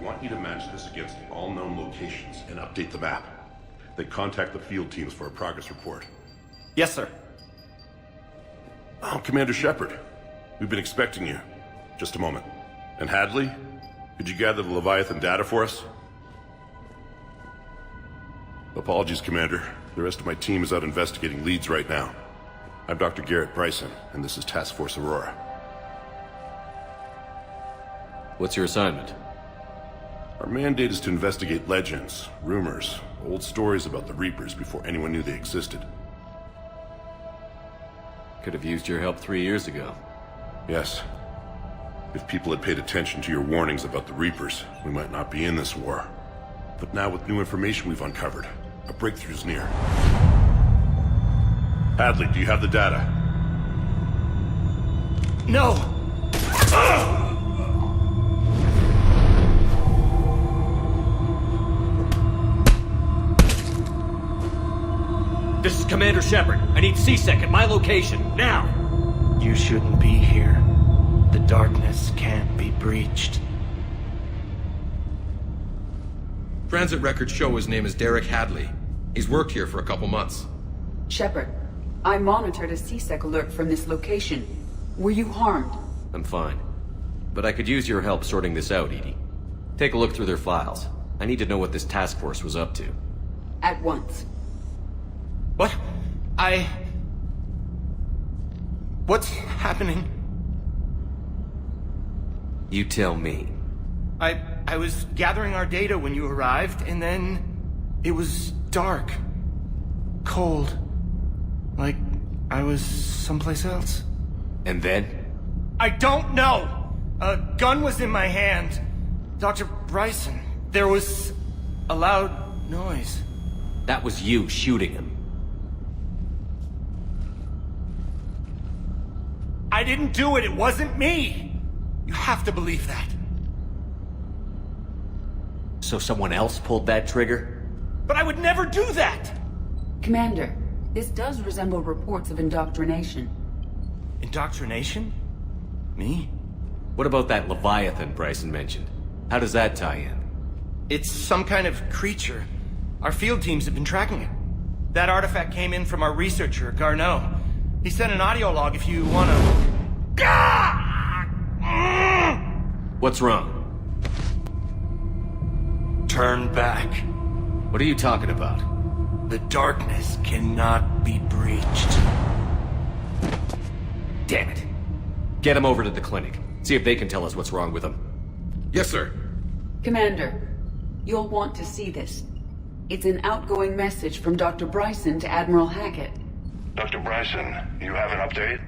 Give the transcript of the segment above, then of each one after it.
want you to match this against all known locations and update the map. Then contact the field teams for a progress report. Yes, sir. Oh, Commander Shepard. We've been expecting you. Just a moment. And Hadley, could you gather the Leviathan data for us? Apologies, Commander. The rest of my team is out investigating leads right now. I'm Dr. Garrett Bryson, and this is Task Force Aurora. What's your assignment? Our mandate is to investigate legends, rumors, old stories about the Reapers before anyone knew they existed. Could have used your help 3 years ago. Yes. If people had paid attention to your warnings about the Reapers, we might not be in this war. But now with new information we've uncovered, a breakthrough's near. Hadley, do you have the data? No! This is Commander Shepard. I need C-Sec at my location, now! You shouldn't be here. The darkness can't be breached. Transit records show his name is Derek Hadley. He's worked here for a couple months. Shepard, I monitored a C-Sec alert from this location. Were you harmed? I'm fine. But I could use your help sorting this out, Edie. Take a look through their files. I need to know what this task force was up to. At once. What? What's happening? You tell me. I was gathering our data when you arrived, and then it was dark. Cold. Like I was someplace else. And then? I don't know! A gun was in my hand. Dr. Bryson, there was a loud noise. That was you shooting him. I didn't do it, it wasn't me! You have to believe that. So someone else pulled that trigger? But I would never do that! Commander, this does resemble reports of indoctrination. Indoctrination? Me? What about that Leviathan Bryson mentioned? How does that tie in? It's some kind of creature. Our field teams have been tracking it. That artifact came in from our researcher, Garneau. He sent an audio log if you wanna... What's wrong? Turn back. What are you talking about? The darkness cannot be breached. Damn it. Get him over to the clinic. See if they can tell us what's wrong with him. Yes, sir. Commander, you'll want to see this. It's an outgoing message from Dr. Bryson to Admiral Hackett. Dr. Bryson, you have an update?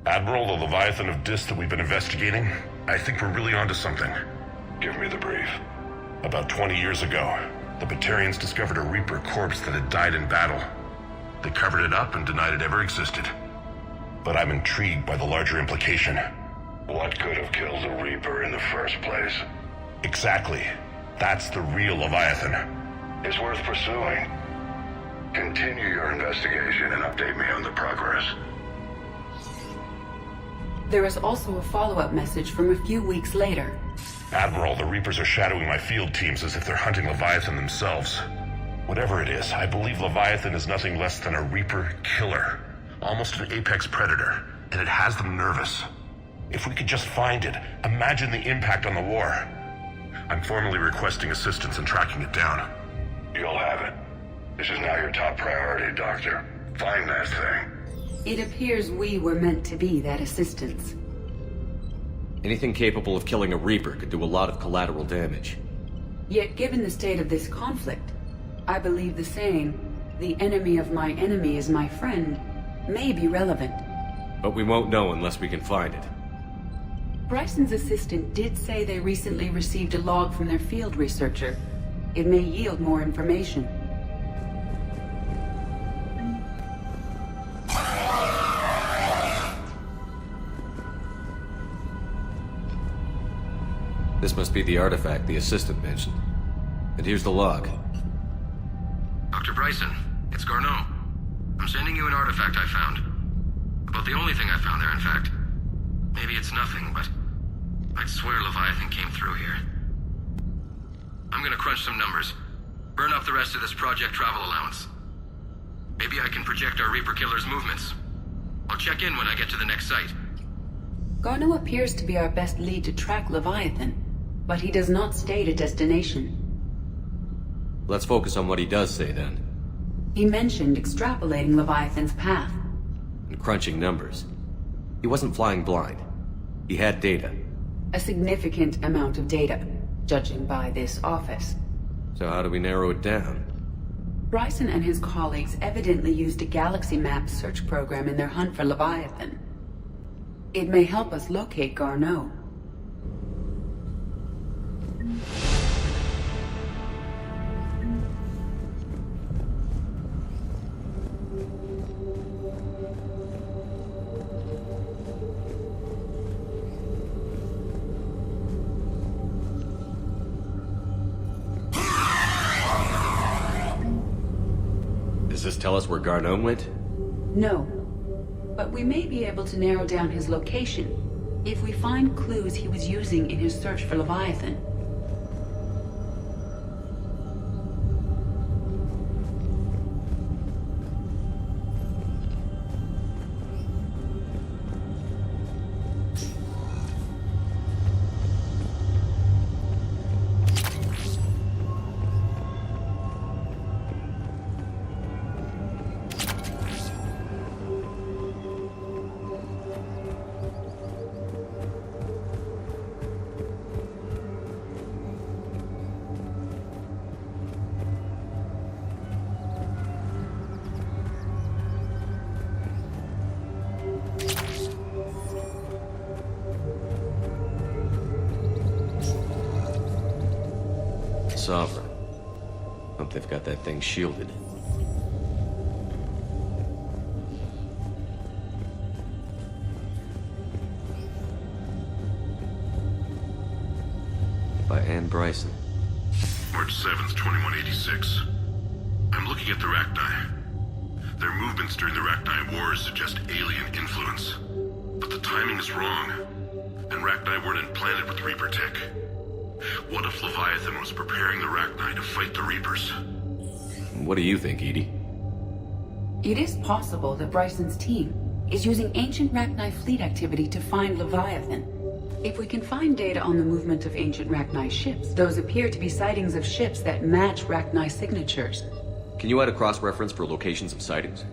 Admiral, the Leviathan of Dis that we've been investigating, I think we're really onto something. Give me the brief. About 20 years ago, the Batarians discovered a Reaper corpse that had died in battle. They covered it up and denied it ever existed. But I'm intrigued by the larger implication. What could have killed the Reaper in the first place? Exactly. That's the real Leviathan. It's worth pursuing. Continue your investigation and update me on the progress. There is also a follow-up message from a few weeks later. Admiral, the Reapers are shadowing my field teams as if they're hunting Leviathan themselves. Whatever it is, I believe Leviathan is nothing less than a Reaper killer. Almost an apex predator, and it has them nervous. If we could just find it, imagine the impact on the war. I'm formally requesting assistance in tracking it down. You'll have it. This is now your top priority, Doctor. Find that thing. It appears we were meant to be that assistance. Anything capable of killing a Reaper could do a lot of collateral damage. Yet given the state of this conflict, I believe the saying, "The enemy of my enemy is my friend," may be relevant. But we won't know unless we can find it. Bryson's assistant did say they recently received a log from their field researcher. It may yield more information. This must be the artifact the assistant mentioned. And here's the log. Dr. Bryson, it's Garneau. I'm sending you an artifact I found. About the only thing I found there, in fact. Maybe it's nothing, but I'd swear Leviathan came through here. I'm gonna crunch some numbers. Burn up the rest of this project travel allowance. Maybe I can project our Reaper Killer's movements. I'll check in when I get to the next site. Garneau appears to be our best lead to track Leviathan, but he does not state a destination. Let's focus on what he does say, then. He mentioned extrapolating Leviathan's path. And crunching numbers. He wasn't flying blind. He had data. A significant amount of data, judging by this office. So how do we narrow it down? Bryson and his colleagues evidently used a galaxy map search program in their hunt for Leviathan. It may help us locate Garneau. Does this tell us where Garneau went? No, but we may be able to narrow down his location if we find clues he was using in his search for Leviathan. Sovereign. Hope they've got that thing shielded. By Anne Bryson. March 7th, 2186. I'm looking at the Rachni. Their movements during the Rachni Wars suggest alien influence. But the timing is wrong. And Rachni weren't implanted with Reaper tech. What if Leviathan was preparing the Rachni to fight the Reapers? What do you think, Edie? It is possible that Bryson's team is using ancient Rachni fleet activity to find Leviathan. If we can find data on the movement of ancient Rachni ships, those appear to be sightings of ships that match Rachni signatures. Can you add a cross-reference for locations of sightings?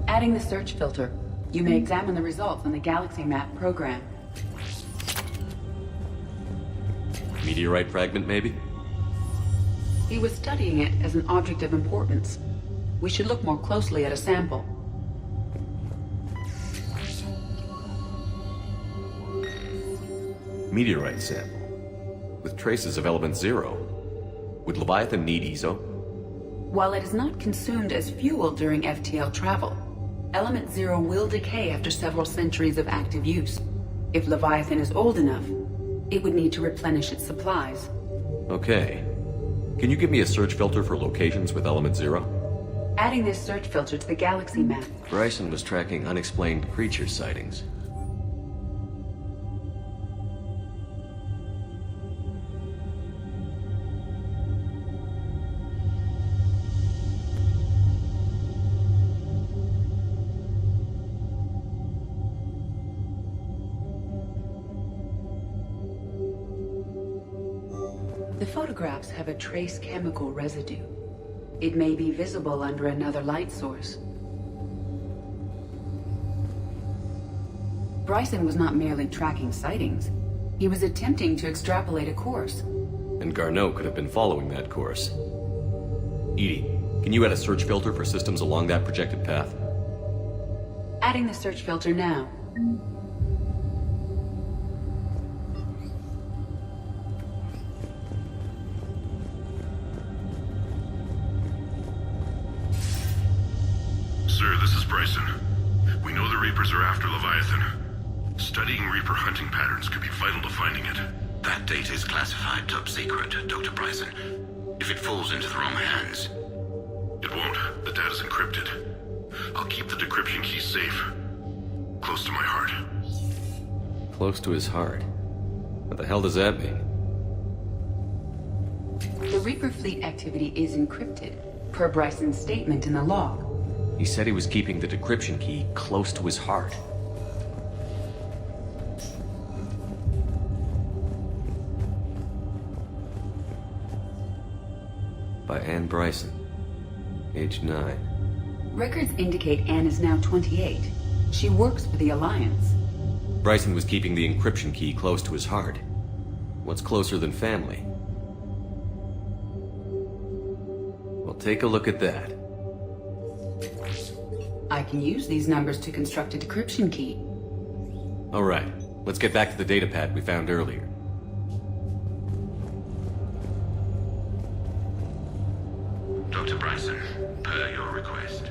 Adding the search filter, you may examine the results on the Galaxy Map program. Meteorite fragment, maybe? He was studying it as an object of importance. We should look more closely at a sample. Meteorite sample. With traces of element 0. Would Leviathan need ESO? While it is not consumed as fuel during FTL travel, element 0 will decay after several centuries of active use. If Leviathan is old enough, it would need to replenish its supplies. Okay. Can you give me a search filter for locations with element 0? Adding this search filter to the Galaxy Map. Bryson was tracking unexplained creature sightings. The photographs have a trace chemical residue. It may be visible under another light source. Bryson was not merely tracking sightings. He was attempting to extrapolate a course. And Garneau could have been following that course. Edie, can you add a search filter for systems along that projected path? Adding the search filter now. Sir, this is Bryson. We know the Reapers are after Leviathan. Studying Reaper hunting patterns could be vital to finding it. That data is classified top secret, Dr. Bryson. If it falls into the wrong hands... It won't. The data's encrypted. I'll keep the decryption keys safe. Close to my heart. Close to his heart. But the hell does that mean? The Reaper fleet activity is encrypted, per Bryson's statement in the log. He said he was keeping the decryption key close to his heart. By Anne Bryson, age 9. Records indicate Anne is now 28. She works for the Alliance. Bryson was keeping the encryption key close to his heart. What's closer than family? Well, take a look at that. I can use these numbers to construct a decryption key. All right, let's get back to the datapad we found earlier. Dr. Bryson, per your request,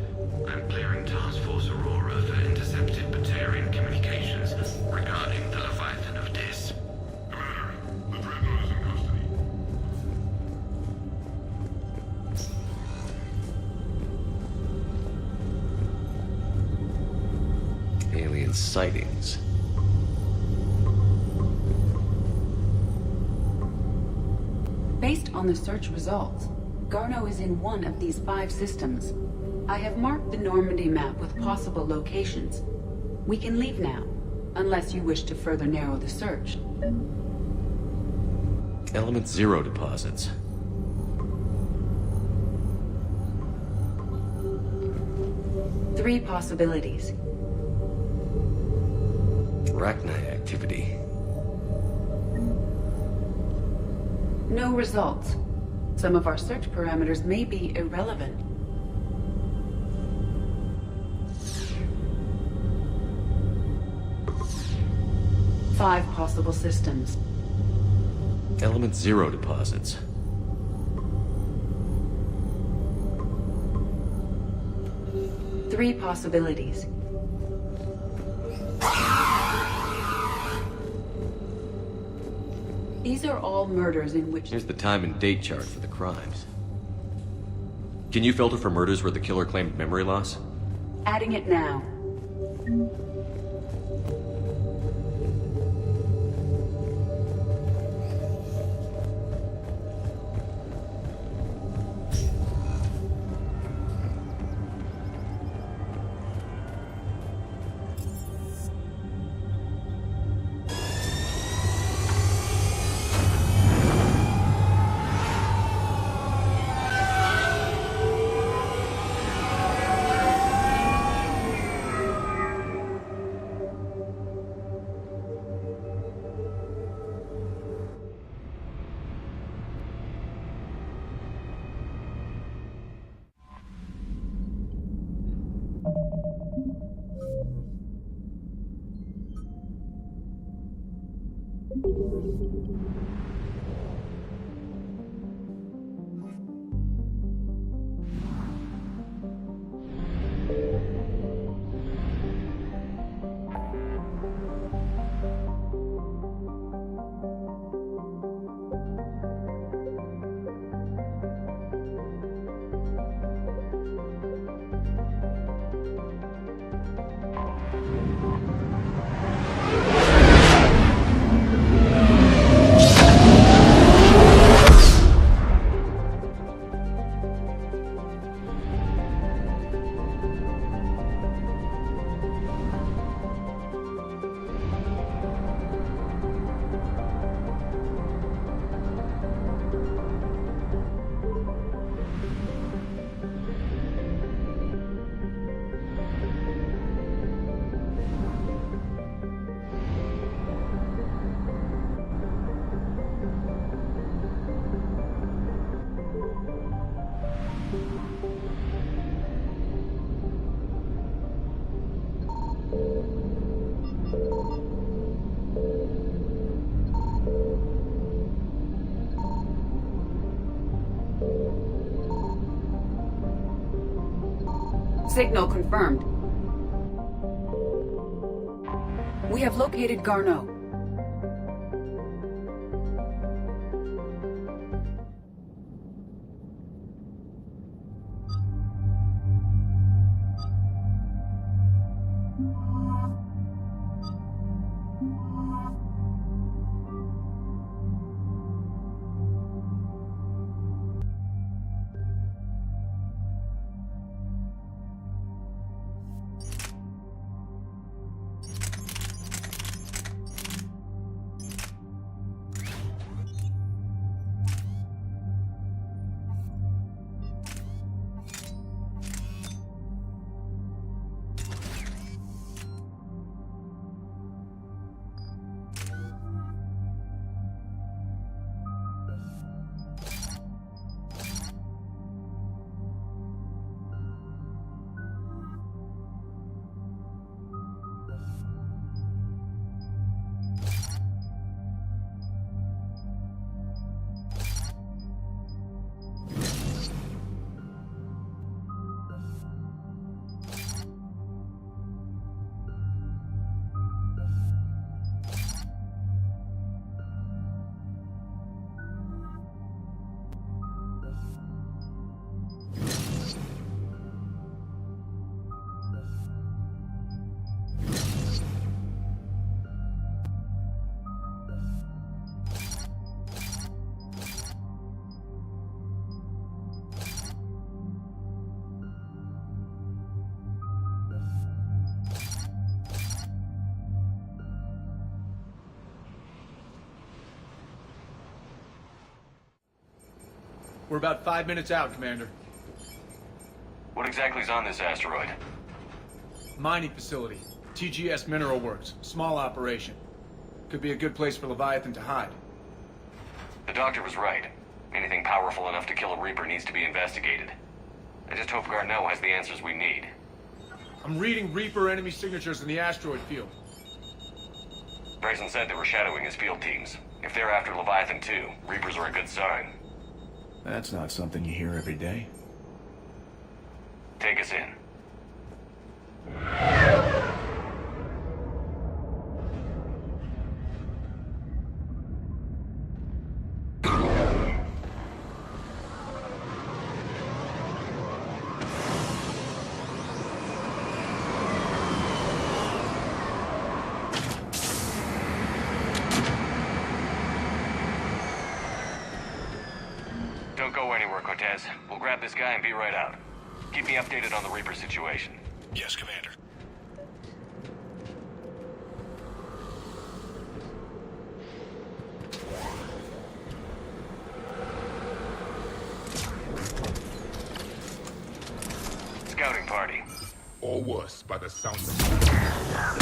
I'm clearing Task Force Aurora for intercepted Batarian communications regarding the Leviathan of Dis. Commander, the Dreadnought is in custody. Alien sightings. Based on the search results, Garneau is in one of these 5 systems. I have marked the Normandy map with possible locations. We can leave now, unless you wish to further narrow the search. Element 0 deposits. Three possibilities. Arachnite activity. No results. Some of our search parameters may be irrelevant. Five possible systems. Element 0 deposits. Three possibilities. These are all murders in which... Here's the time and date chart for the crimes. Can you filter for murders where the killer claimed memory loss? Adding it now. Signal confirmed. We have located Garneau. We're about 5 minutes out, Commander. What exactly is on this asteroid? Mining facility. TGS Mineral Works. Small operation. Could be a good place for Leviathan to hide. The doctor was right. Anything powerful enough to kill a Reaper needs to be investigated. I just hope Garneau has the answers we need. I'm reading Reaper enemy signatures in the asteroid field. Bryson said they were shadowing his field teams. If they're after Leviathan too, Reapers are a good sign. That's not something you hear every day. Take us in. Don't go anywhere, Cortez. We'll grab this guy and be right out. Keep me updated on the Reaper situation. Yes, Commander. Scouting party. Or worse, by the sound of...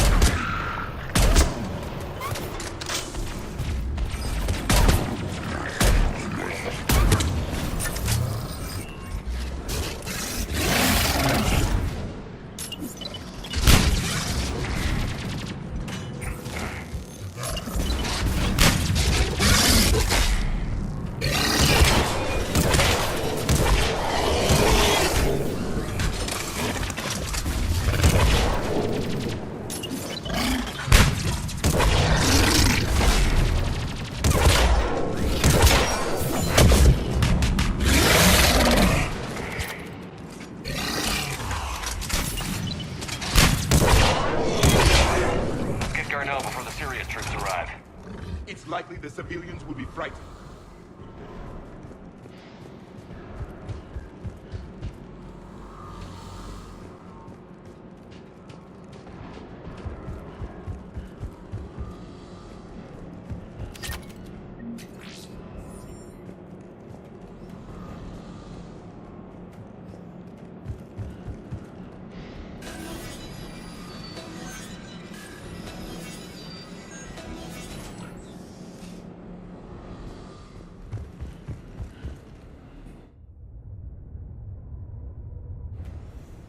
Before the serious troops arrive. It's likely the civilians will be frightened.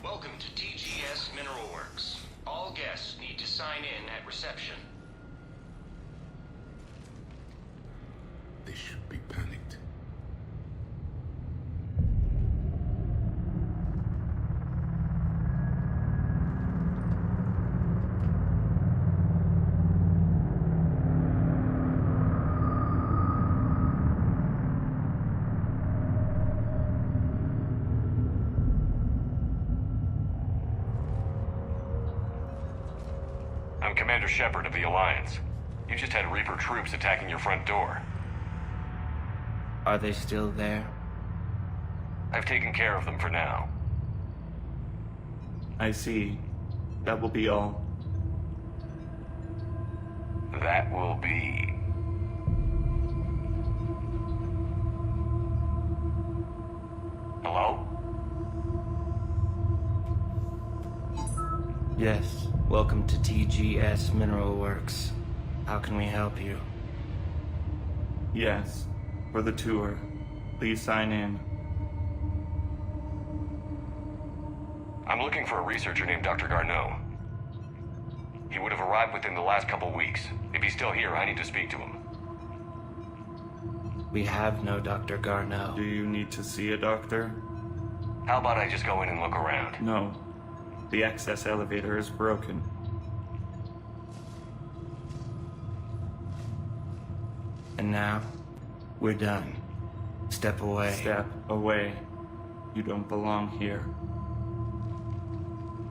Welcome to TGS Mineral Works. All guests need to sign in at reception. They should be panicked. I'm Commander Shepard of the Alliance. You just had Reaper troops attacking your front door. Are they still there? I've taken care of them for now. I see. That will be all. That will be... Hello? Yes. Welcome to TGS Mineral Works. How can we help you? Yes. For the tour. Please sign in. I'm looking for a researcher named Dr. Garneau. He would have arrived within the last couple weeks. If he's still here, I need to speak to him. We have no Dr. Garneau. Do you need to see a doctor? How about I just go in and look around? No. The access elevator is broken. And now, we're done. Step away. Step away. You don't belong here.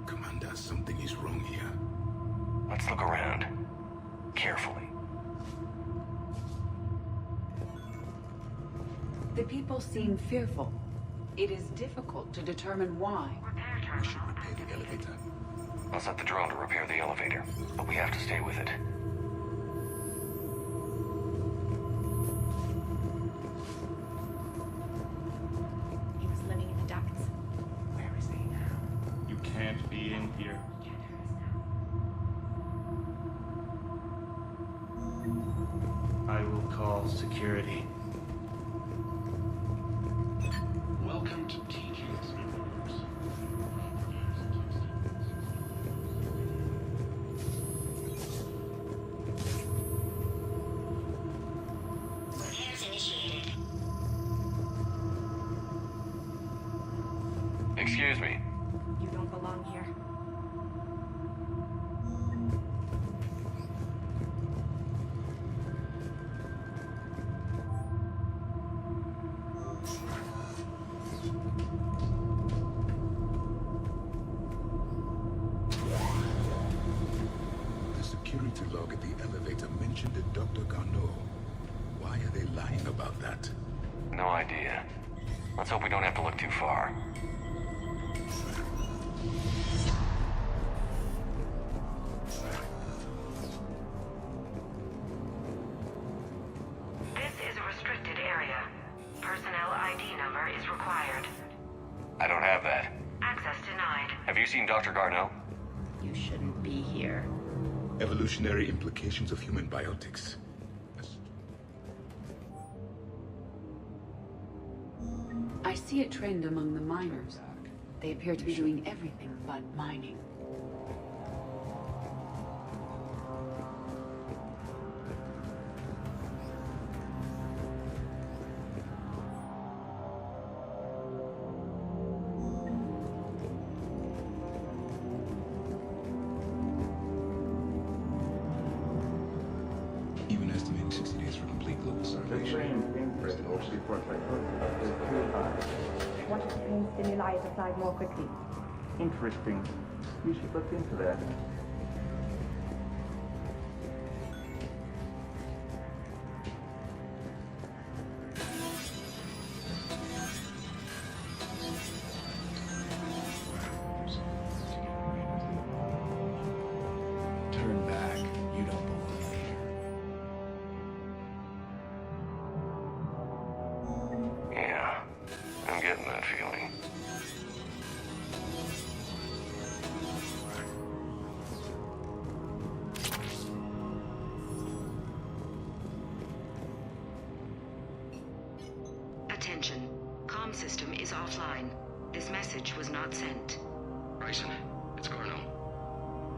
Commander, something is wrong here. Let's look around. Carefully. The people seem fearful. It is difficult to determine why. We should repair the elevator. I'll set the drone to repair the elevator, but we have to stay with it. I will call security. Welcome to TGS Universe. Repairs initiated. Excuse me. You don't belong here. The security log at the elevator mentioned a Dr. Garneau. Why are they lying about that? No idea. Let's hope we don't have to look too far. This is a restricted area. Personnel ID number is required. I don't have that. Access denied. Have you seen Dr. Garneau? You shouldn't be here. Evolutionary implications of human biotics. I see a trend among the miners. They appear to be doing everything but mining. Even estimating 60 days for complete global starvation. What if pain stimuli is applied more quickly? Interesting. You should look into that. Turn back. You don't belong here. Yeah, I'm getting that feeling. Attention. Comm system is offline. This message was not sent. Bryson, it's Garneau.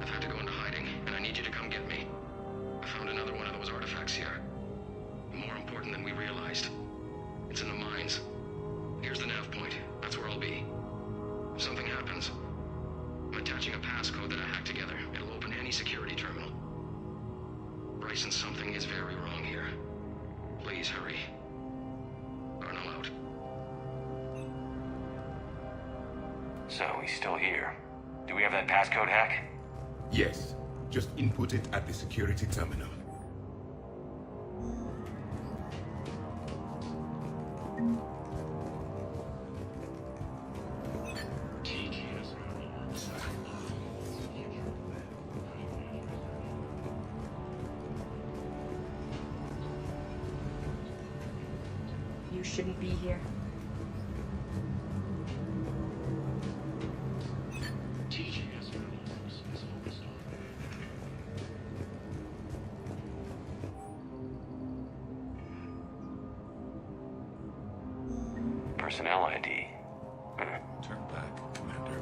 I've had to go into hiding, and I need you to come get me. I found another one of those artifacts here. More important than we realized. It's in the mines. Here's the nav point. That's where I'll be. If something happens, I'm attaching a passcode that I hacked together. It'll open any security terminal. Bryson, something is very wrong here. Please hurry. Garneau out. So, he's still here. Do we have that passcode hack? Yes. Just input it at the security terminal. TGS Universe. You shouldn't be here. TGS Universe is focused on. Personnel ID. Turn back, Commander.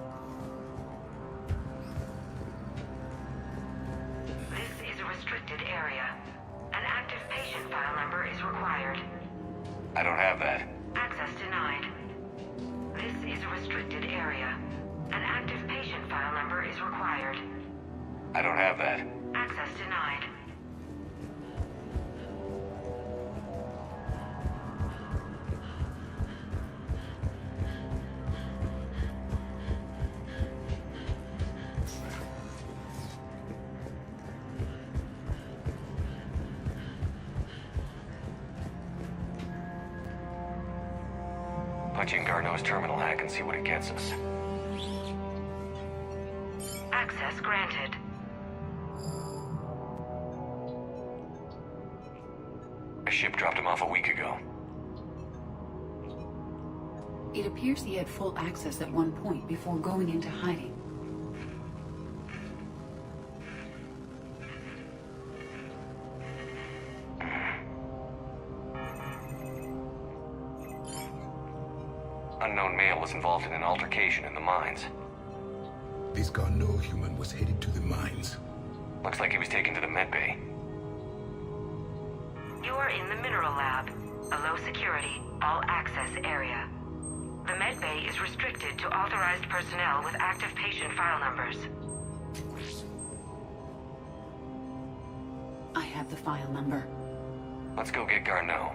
This is a restricted area. An active patient file number is required. I don't have that. Access denied. This is a restricted area. An active patient file number is required. I don't have that. Access denied. Punch in Garneau's terminal hack and see what it gets us. Access granted. A ship dropped him off a week ago. It appears he had full access at one point before going into hiding. unknown male was involved in an altercation in the mines. This Garneau human was headed to the mines. Looks like he was taken to the medbay. You are in the mineral lab, a low-security, all-access area. The medbay is restricted to authorized personnel with active patient file numbers. I have the file number. Let's go get Garneau.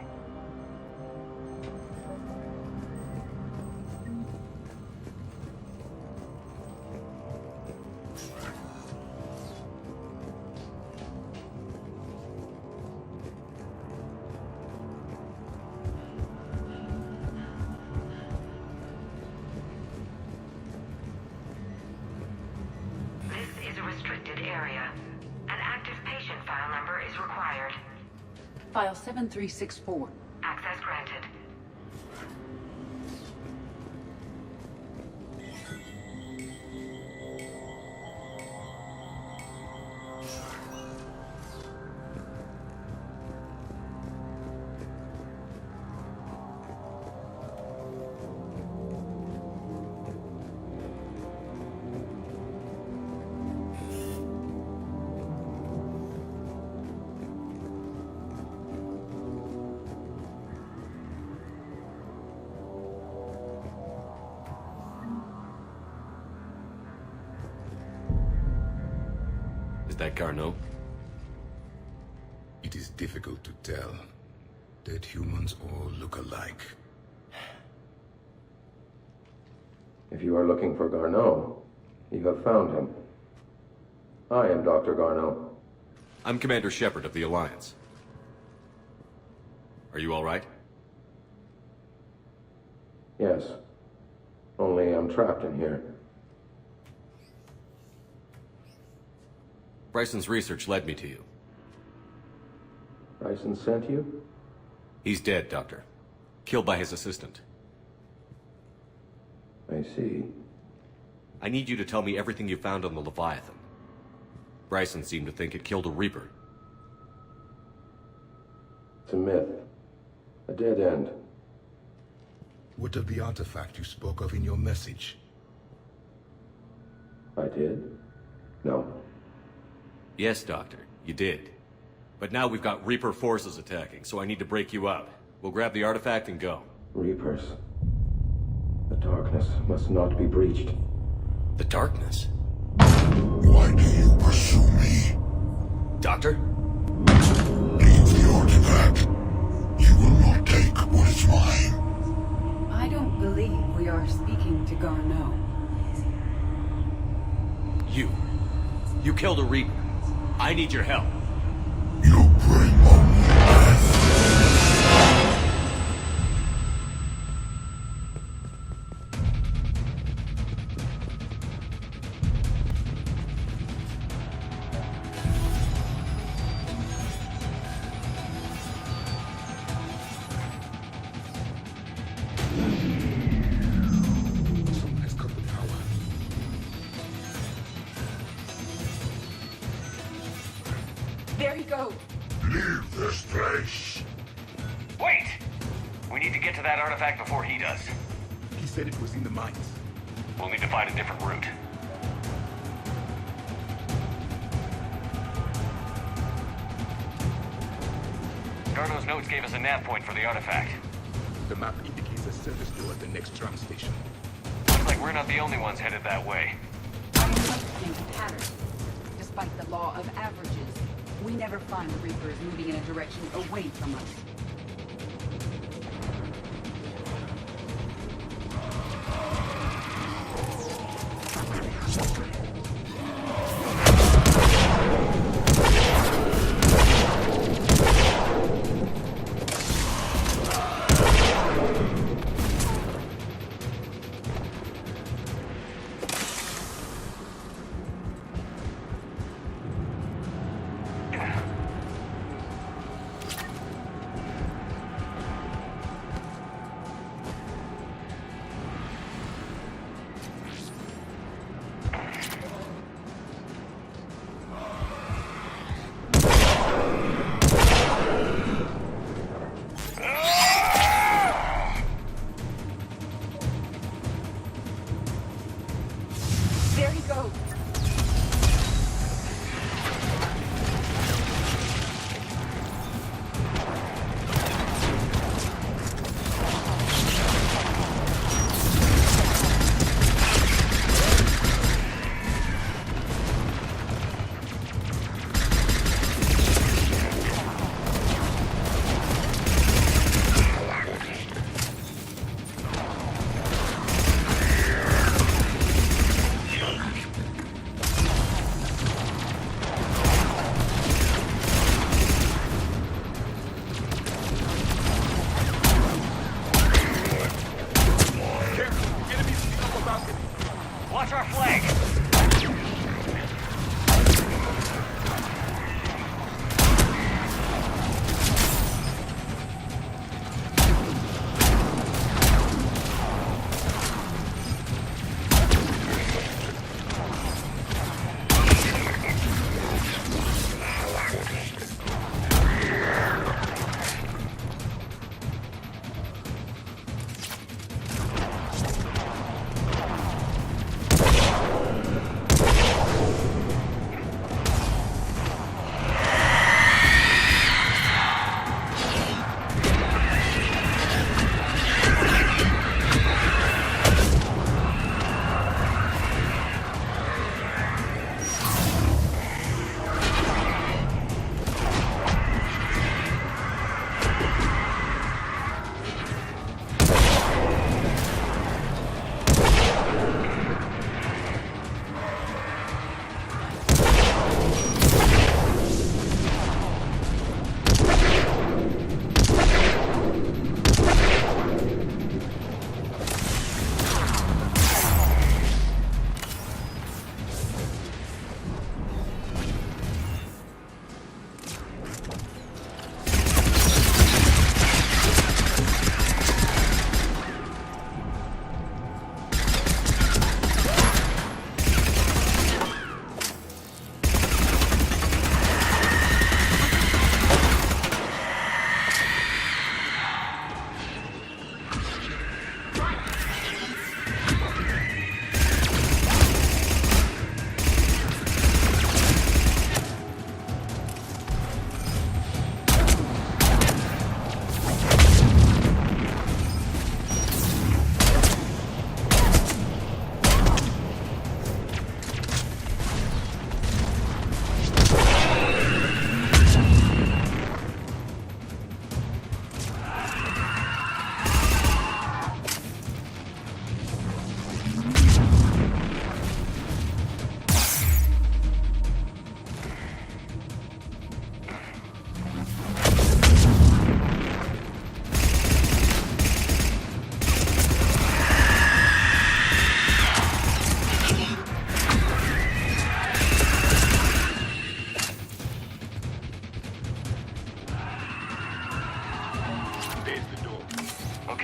File 7364. Access granted. Is that Garneau? It is difficult to tell. Dead humans all look alike. If you are looking for Garneau, you have found him. I am Dr. Garneau. I'm Commander Shepard of the Alliance. Are you all right? Yes. Only I'm trapped in here. Bryson's research led me to you. Bryson sent you? He's dead, Doctor. Killed by his assistant. I see. I need you to tell me everything you found on the Leviathan. Bryson seemed to think it killed a Reaper. It's a myth. A dead end. What of the artifact you spoke of in your message? I did? No. Yes, Doctor, you did. But now we've got Reaper forces attacking, so I need to break you up. We'll grab the artifact and go. Reapers. The darkness must not be breached. The darkness? Why do you pursue me? Doctor? Leave the artifact. You will not take what is mine. I don't believe we are speaking to Garneau. You killed a Reaper. I need your help. You bring only death. Someone has cut the power. There he goes. Leave this place. Wait! We need to get to that artifact before he does. He said it was in the mines. We'll need to find a different route. Garneau's notes gave us a nav point for the artifact. The map indicates a service door at the next tram station. Looks like we're not the only ones headed that way. I am noticing a pattern. Despite the law of averages, we never find the Reapers moving in a direction away from us.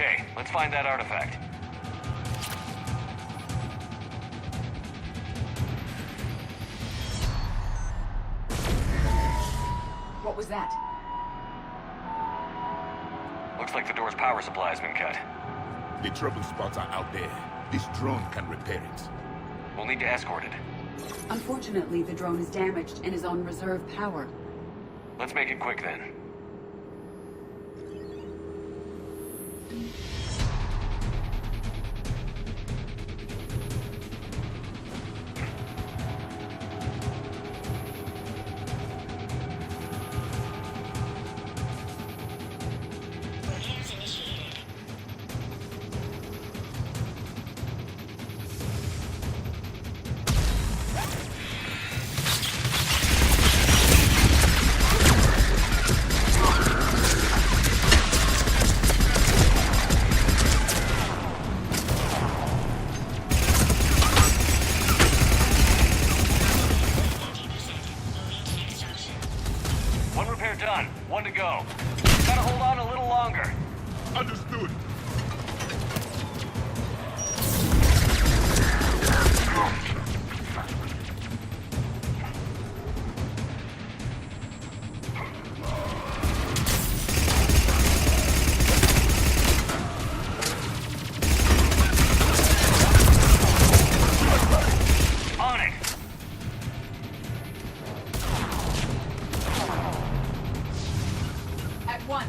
Okay, let's find that artifact. What was that? Looks like the door's power supply has been cut. The trouble spots are out there. This drone can repair it. We'll need to escort it. Unfortunately, the drone is damaged and is on reserve power. Let's make it quick then. Repairs initiated. One repair done. One to go. Gotta hold on a little longer. Understood. On it! At one.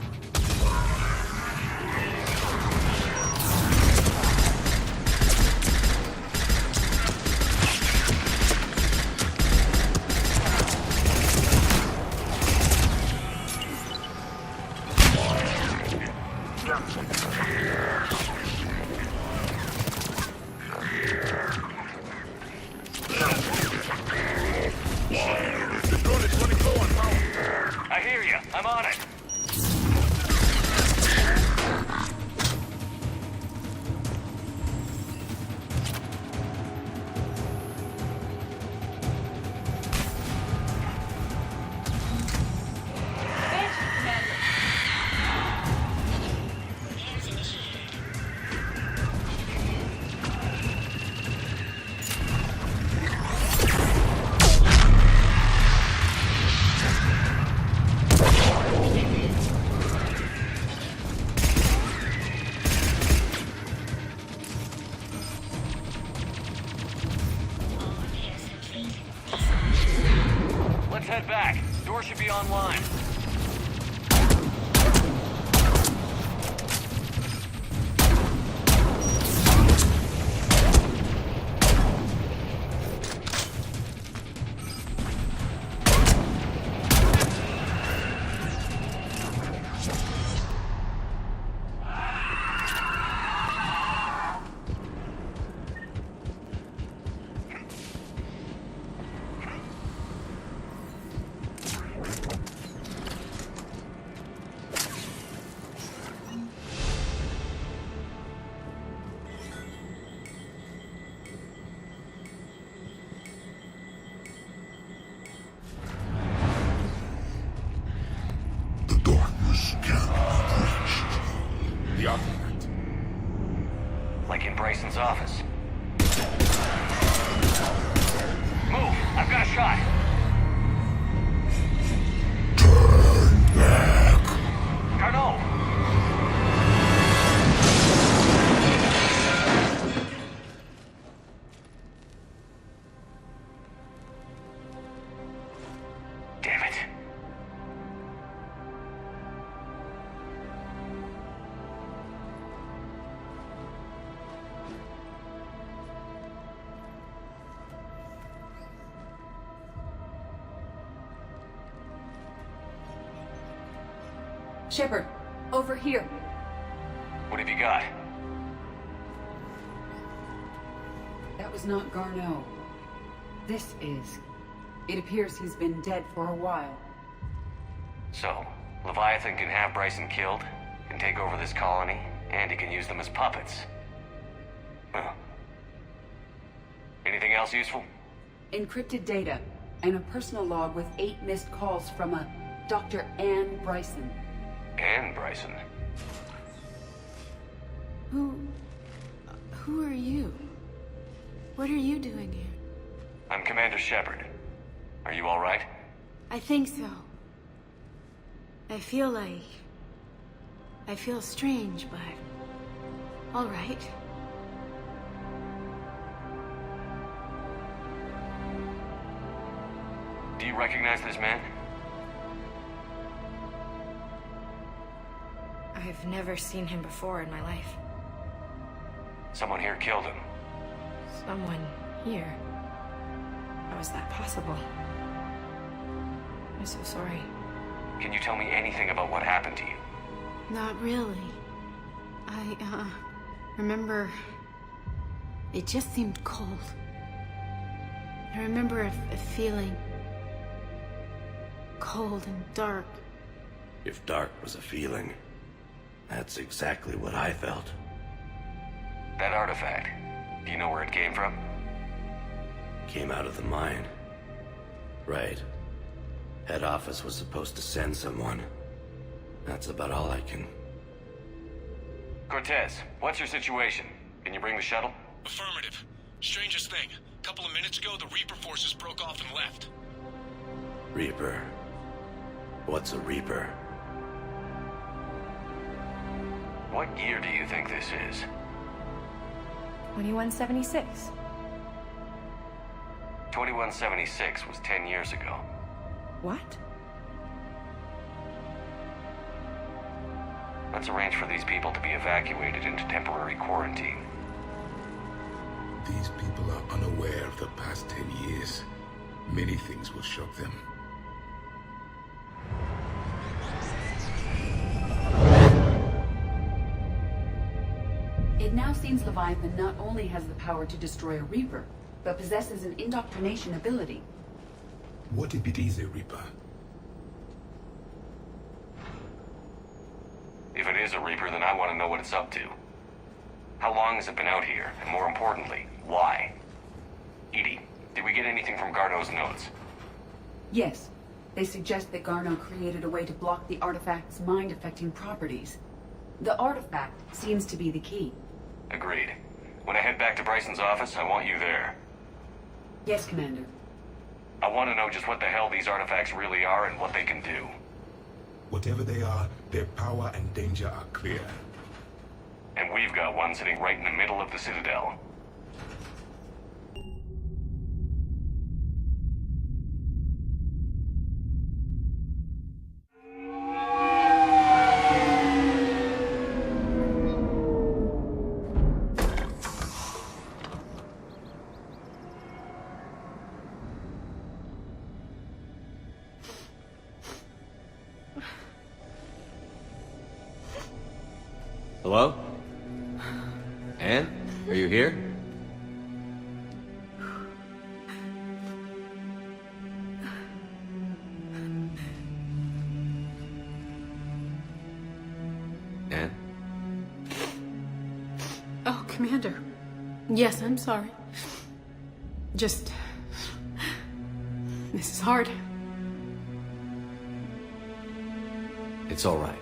The drone is running low on power. I hear you. I'm on it. Repairs initiated. All repairs complete. Let's head back. Door should be online. The darkness can't be reached. The artifact. Like in Bryson's office. Move! I've got a shot! Turn back. Carnot! Damn it. Shepard, over here. What have you got? That was not Garneau. This is. It appears he's been dead for a while. So, Leviathan can have Bryson killed, can take over this colony, and he can use them as puppets. Well. Anything else useful? Encrypted data, and a personal log with 8 missed calls from a Dr. Ann Bryson. And Bryson. Who are you? What are you doing here? I'm Commander Shepard. Are you all right? I think so. I feel strange, but all right. Do you recognize this man? I've never seen him before in my life. Someone here killed him. Someone here? How is that possible? I'm so sorry. Can you tell me anything about what happened to you? Not really. I remember it just seemed cold. I remember a feeling cold and dark. If dark was a feeling, that's exactly what I felt. That artifact, do you know where it came from? Came out of the mine. Right. Head office was supposed to send someone. That's about all I can... Cortez, what's your situation? Can you bring the shuttle? Affirmative. Strangest thing. A couple of minutes ago, the Reaper forces broke off and left. Reaper? What's a Reaper? What year do you think this is? 2176. 2176 was 10 years ago. What? Let's arrange for these people to be evacuated into temporary quarantine. These people are unaware of the past 10 years. Many things will shock them. It now seems Leviathan not only has the power to destroy a Reaper, but possesses an indoctrination ability. What if it is a Reaper? If it is a Reaper, then I want to know what it's up to. How long has it been out here? And more importantly, why? Edie, did we get anything from Garneau's notes? Yes. They suggest that Garneau created a way to block the artifact's mind-affecting properties. The artifact seems to be the key. Agreed. When I head back to Bryson's office, I want you there. Yes, Commander. I want to know just what the hell these artifacts really are and what they can do. Whatever they are, their power and danger are clear. And we've got one sitting right in the middle of the Citadel. Hello? Anne? Are you here? Anne? Oh, Commander. Yes, I'm sorry. Just... this is hard. It's all right.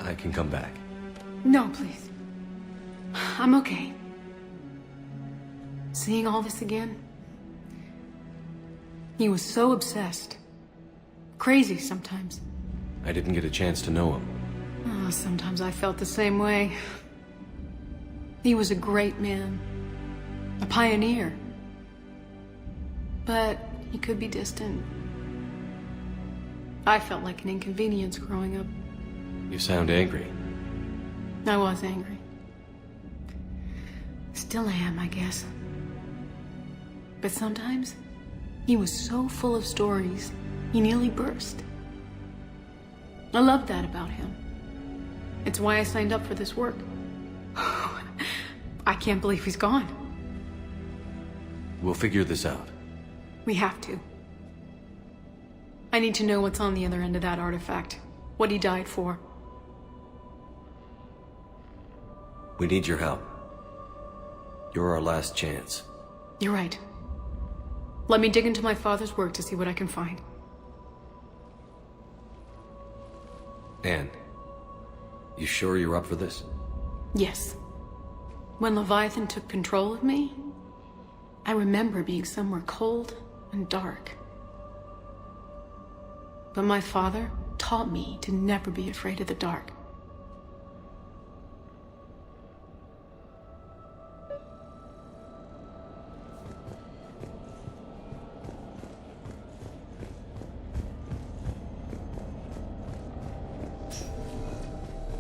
I can come back. No, please. I'm okay. Seeing all this again? He was so obsessed. Crazy sometimes. I didn't get a chance to know him. Oh, sometimes I felt the same way. He was a great man. A pioneer. But he could be distant. I felt like an inconvenience growing up. You sound angry. I was angry. Still am, I guess. But sometimes, he was so full of stories, he nearly burst. I love that about him. It's why I signed up for this work. I can't believe he's gone. We'll figure this out. We have to. I need to know what's on the other end of that artifact. What he died for. We need your help. You're our last chance. You're right. Let me dig into my father's work to see what I can find. Anne, you sure you're up for this? Yes. When Leviathan took control of me, I remember being somewhere cold and dark. But my father taught me to never be afraid of the dark.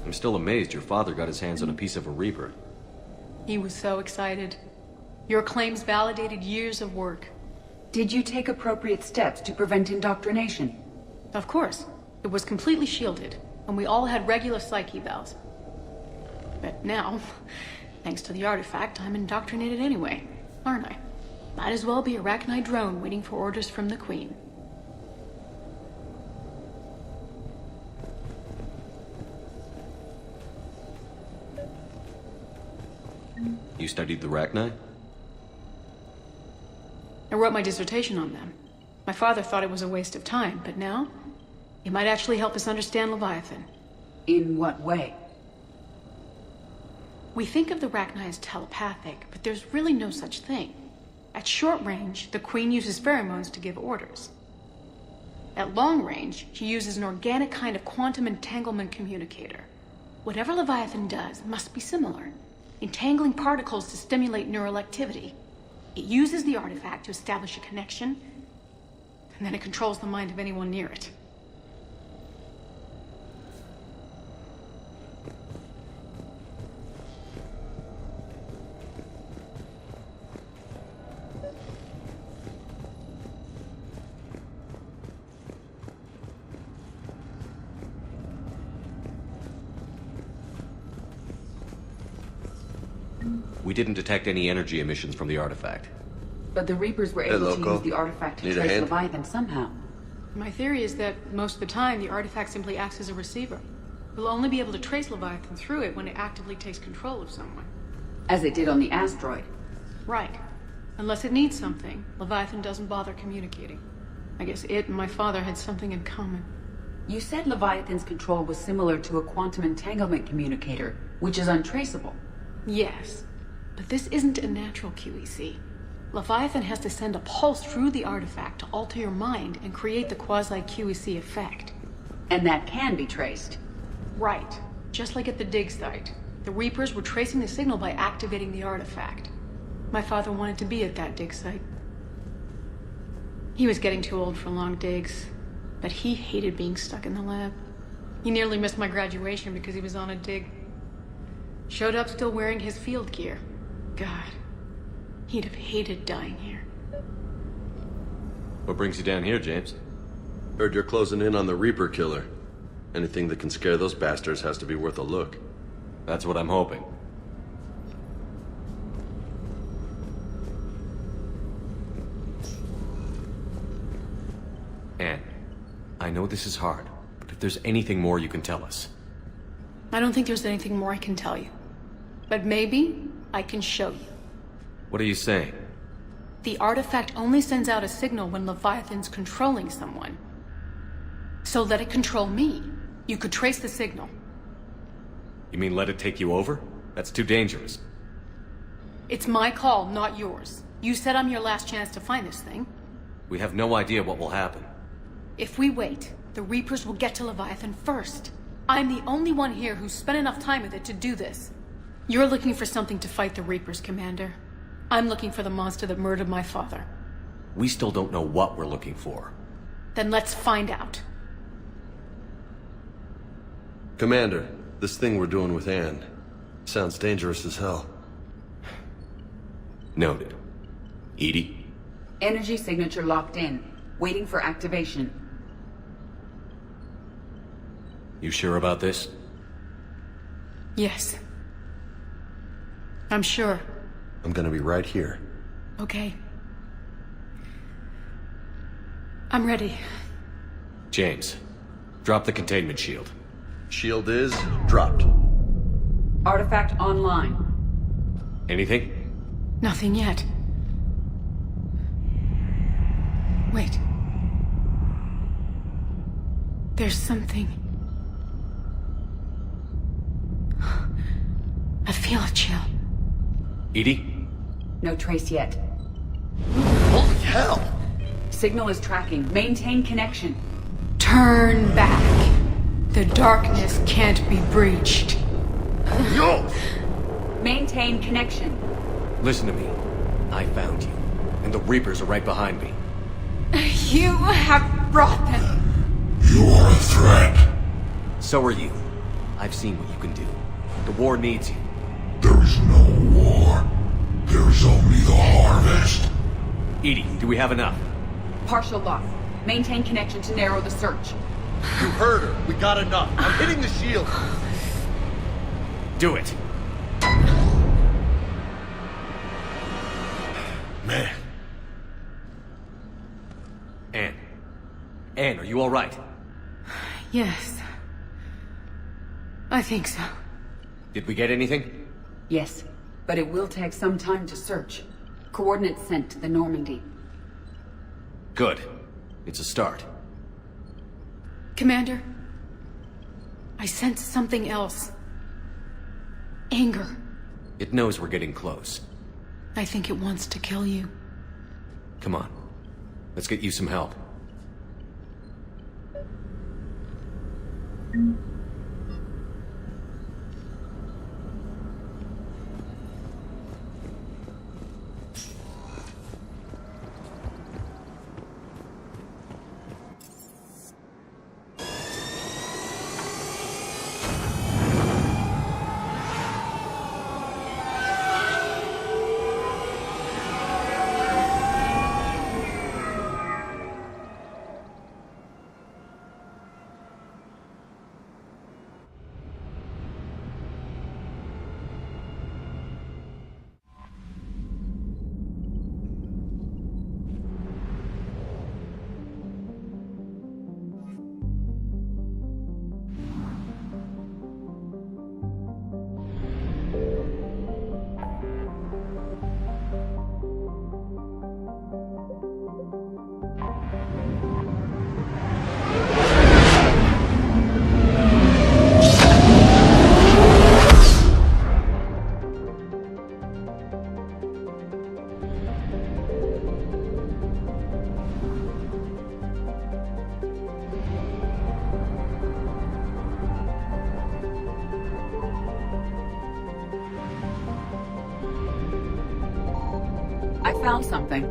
I'm still amazed your father got his hands on a piece of a Reaper. He was so excited. Your claims validated years of work. Did you take appropriate steps to prevent indoctrination? Of course. It was completely shielded, and we all had regular psych evals. But now, thanks to the artifact, I'm indoctrinated anyway, aren't I? Might as well be a Rachni drone waiting for orders from the Queen. You studied the Rachni? I wrote my dissertation on them. My father thought it was a waste of time, but now, it might actually help us understand Leviathan. In what way? We think of the Rachni as telepathic, but there's really no such thing. At short range, the Queen uses pheromones to give orders. At long range, she uses an organic kind of quantum entanglement communicator. Whatever Leviathan does must be similar, entangling particles to stimulate neural activity. It uses the artifact to establish a connection, and then it controls the mind of anyone near it. We didn't detect any energy emissions from the artifact. But the Reapers were able to use the artifact to Need a trace hand? Leviathan somehow. My theory is that most of the time, the artifact simply acts as a receiver. We'll only be able to trace Leviathan through it when it actively takes control of someone. As it did on the asteroid. Right. Unless it needs something, Leviathan doesn't bother communicating. I guess it and my father had something in common. You said Leviathan's control was similar to a quantum entanglement communicator, which is untraceable. Yes. But this isn't a natural QEC. Leviathan has to send a pulse through the artifact to alter your mind and create the quasi-QEC effect. And that can be traced. Right. Just like at the dig site. The Reapers were tracing the signal by activating the artifact. My father wanted to be at that dig site. He was getting too old for long digs, but he hated being stuck in the lab. He nearly missed my graduation because he was on a dig. Showed up still wearing his field gear. God, he'd have hated dying here. What brings you down here, James? Heard you're closing in on the Reaper killer. Anything that can scare those bastards has to be worth a look. That's what I'm hoping. Anne, I know this is hard, but if there's anything more you can tell us. I don't think there's anything more I can tell you. But maybe I can show you. What are you saying? The artifact only sends out a signal when Leviathan's controlling someone. So let it control me. You could trace the signal. You mean let it take you over? That's too dangerous. It's my call, not yours. You said I'm your last chance to find this thing. We have no idea what will happen. If we wait, the Reapers will get to Leviathan first. I'm the only one here who's spent enough time with it to do this. You're looking for something to fight the Reapers, Commander. I'm looking for the monster that murdered my father. We still don't know what we're looking for. Then let's find out. Commander, this thing we're doing with Anne sounds dangerous as hell. Noted. Edie? Energy signature locked in, waiting for activation. You sure about this? Yes. I'm sure. I'm gonna be right here. Okay. I'm ready. James, drop the containment shield. Shield is dropped. Artifact online. Anything? Nothing yet. Wait. There's something. feel a chill. Edie? No trace yet. Holy hell! Signal is tracking. Maintain connection. Turn back. The darkness can't be breached. Yo! Maintain connection. Listen to me. I found you, and the Reapers are right behind me. You have brought them. You are a threat. So are you. I've seen what you can do. The war needs you. There is no war. There is only the harvest. Edie, do we have enough? Partial lock. Maintain connection to narrow the search. You heard her. We got enough. I'm hitting the shield. Do it. Man. Anne, are you all right? Yes. I think so. Did we get anything? Yes, but it will take some time to search. Coordinates sent to the Normandy. Good. It's a start. Commander, I sense something else. Anger. It knows we're getting close. I think it wants to kill you. Come on. Let's get you some help. I found something.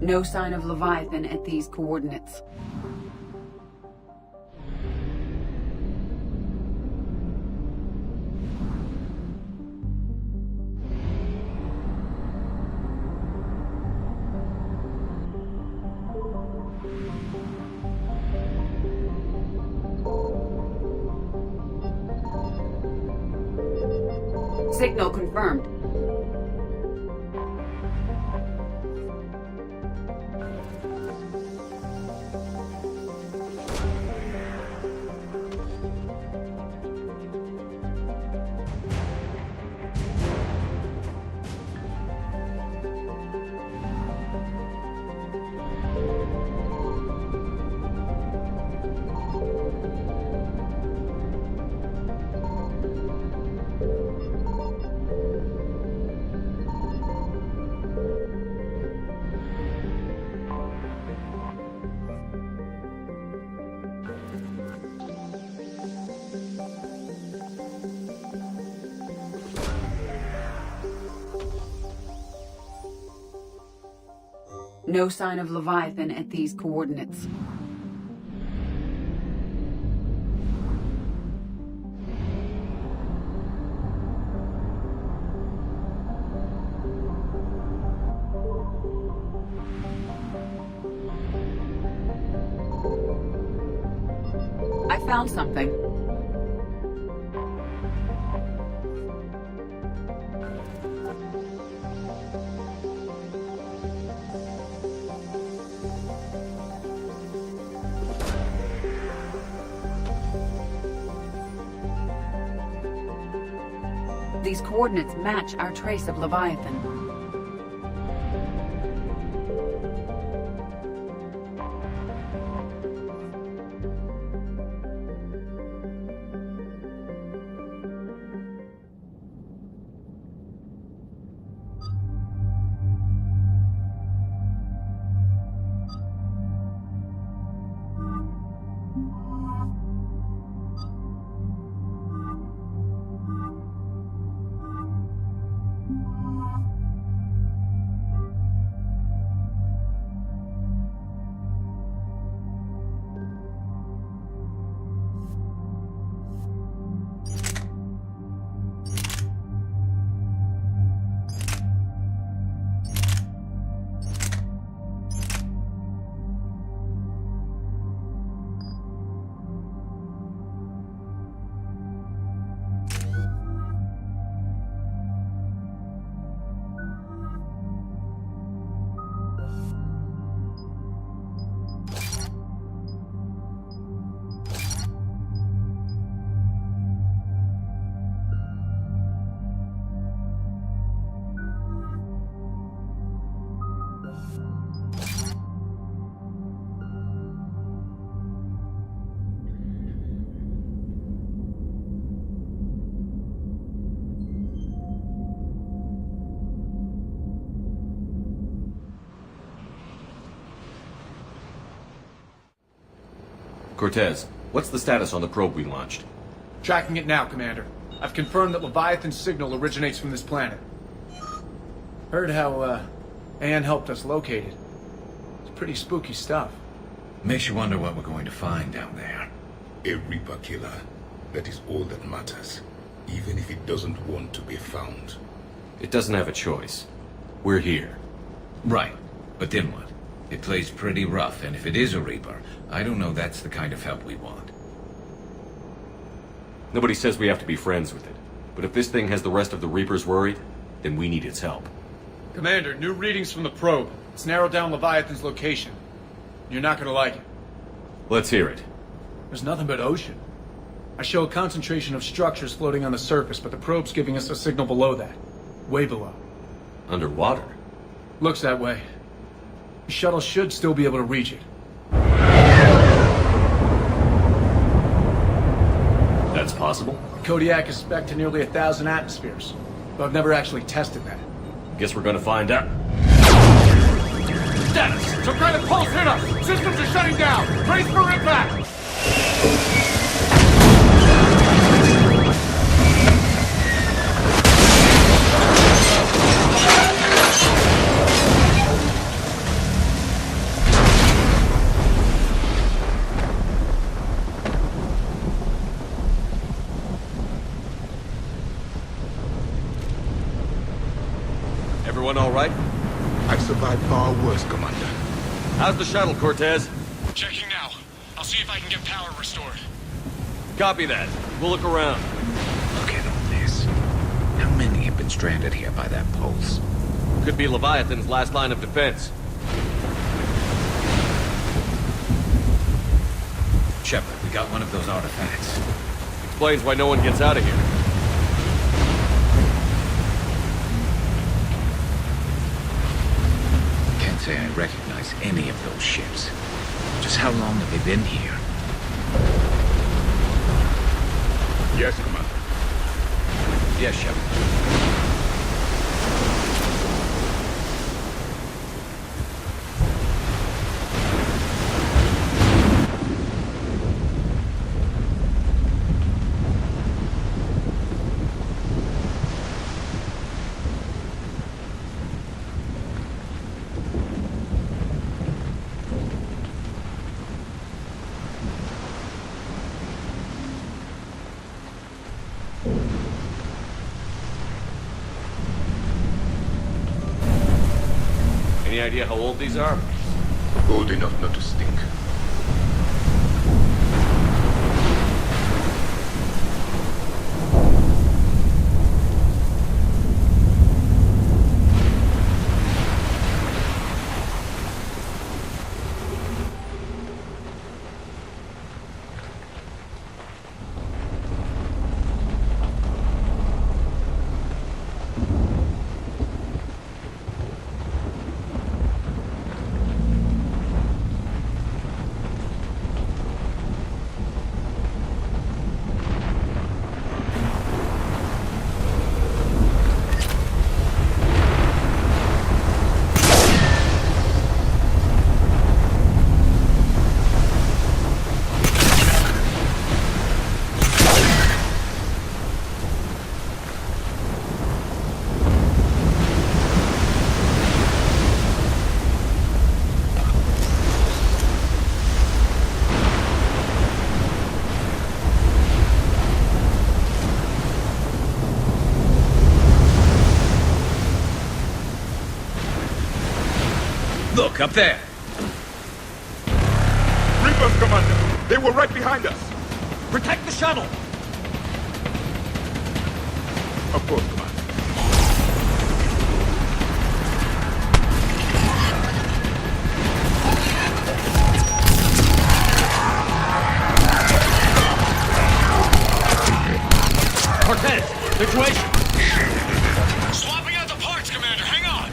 No sign of Leviathan at these coordinates. Signal confirmed. No sign of Leviathan at these coordinates. I found something. these coordinates match our trace of Leviathan. Cortez, what's the status on the probe we launched? Tracking it now, Commander. I've confirmed that Leviathan's signal originates from this planet. Heard how, Anne helped us locate it. It's pretty spooky stuff. Makes you wonder what we're going to find down there. A Reaper killer. That is all that matters. Even if it doesn't want to be found. It doesn't have a choice. We're here. Right. But then what? It plays pretty rough, and if it is a Reaper, I don't know that's the kind of help we want. Nobody says we have to be friends with it. But if this thing has the rest of the Reapers worried, then we need its help. Commander, new readings from the probe. It's narrowed down Leviathan's location. You're not gonna like it. Let's hear it. There's nothing but ocean. I show a concentration of structures floating on the surface, but the probe's giving us a signal below that. Way below. Underwater? Looks that way. The shuttle should still be able to reach it. That's possible? Kodiak is spec'd to nearly 1,000 atmospheres, but I've never actually tested that. Guess we're gonna find out. Status! Some kind of pulse hit us! Systems are shutting down! Brace for impact! Everyone all right? I've survived far worse, Commander. How's the shuttle, Cortez? Checking now. I'll see if I can get power restored. Copy that. We'll look around. Look at all this. How many have been stranded here by that pulse? Could be Leviathan's last line of defense. Shepard, we got one of those artifacts. Explains why no one gets out of here. Can't say I recognize any of those ships. Just how long have they been here? Yes, Commander. Yes, Shepard. Any idea how old these are? Old enough not to stink. Look up there. Reapers, Commander! They were right behind us! Protect the shuttle! Of course, Commander. Cortez, situation! Swapping out the parts, Commander. Hang on.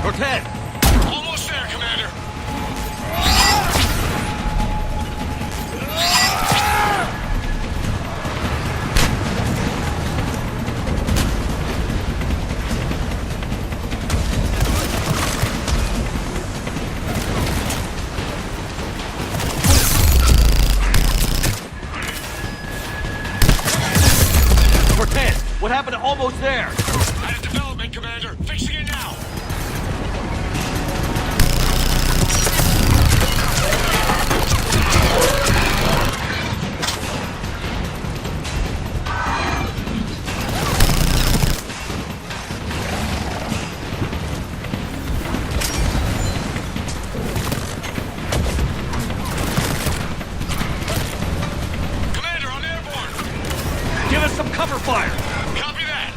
Cortez! Almost there, Commander. Cortez, what happened to almost there? Out of development, Commander. Fixing it now. Commander, I'm airborne. Give us some cover fire! Copy that.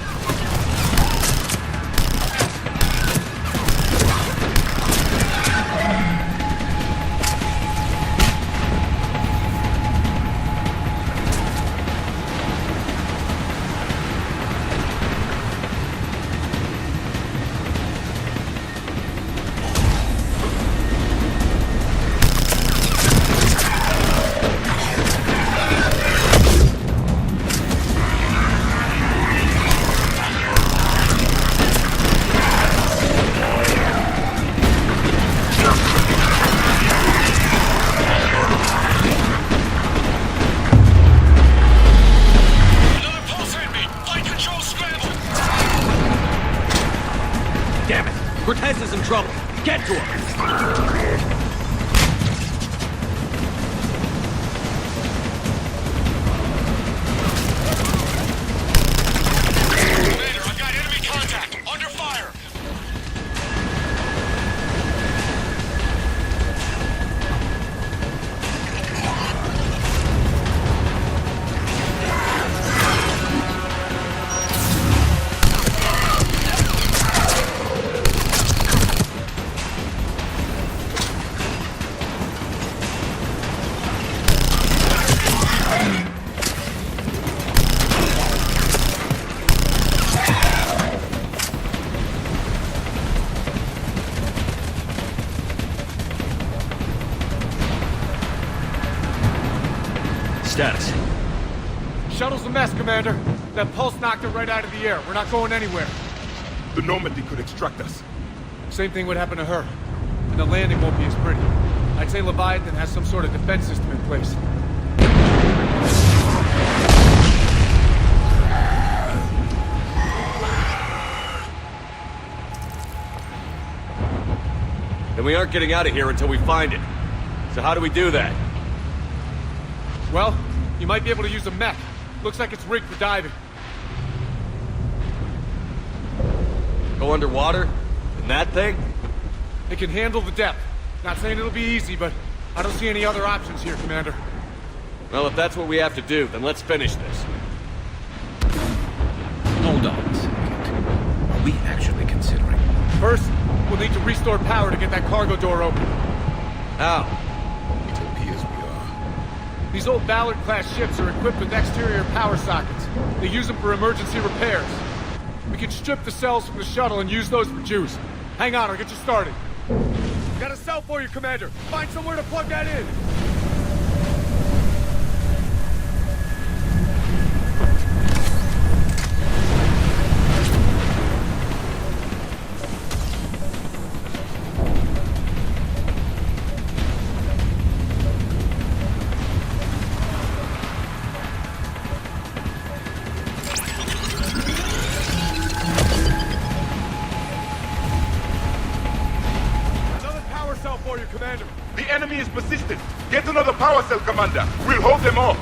Another pulse hit me. Flight control scrambled. Damn it! Cortez is in trouble! Get to him! Commander, I've got enemy contact. Under fire. Status. Shuttle's a mess, Commander. That pulse knocked it right out of the air. We're not going anywhere. The Normandy could extract us. Same thing would happen to her. And the landing won't be as pretty. I'd say Leviathan has some sort of defense system in place. And we aren't getting out of here until we find it. So how do we do that? Well, you might be able to use a mech. Looks like it's rigged for diving. Go underwater? In that thing? It can handle the depth. Not saying it'll be easy, but I don't see any other options here, Commander. Well, if that's what we have to do, then let's finish this. Hold on a second. Are we actually considering? First, we'll need to restore power to get that cargo door open. How? It appears we are. These old Ballard-class ships are equipped with exterior power sockets. They use them for emergency repairs. We can strip the cells from the shuttle and use those for juice. Hang on, I'll get you started. Got a cell for you, Commander. Find somewhere to plug that in. enemy is persistent. Get another power cell, Commander. We'll hold them off.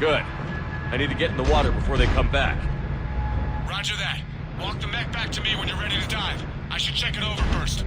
Good. I need to get in the water before they come back. Roger that. Walk the mech back to me when you're ready to dive. I should check it over first.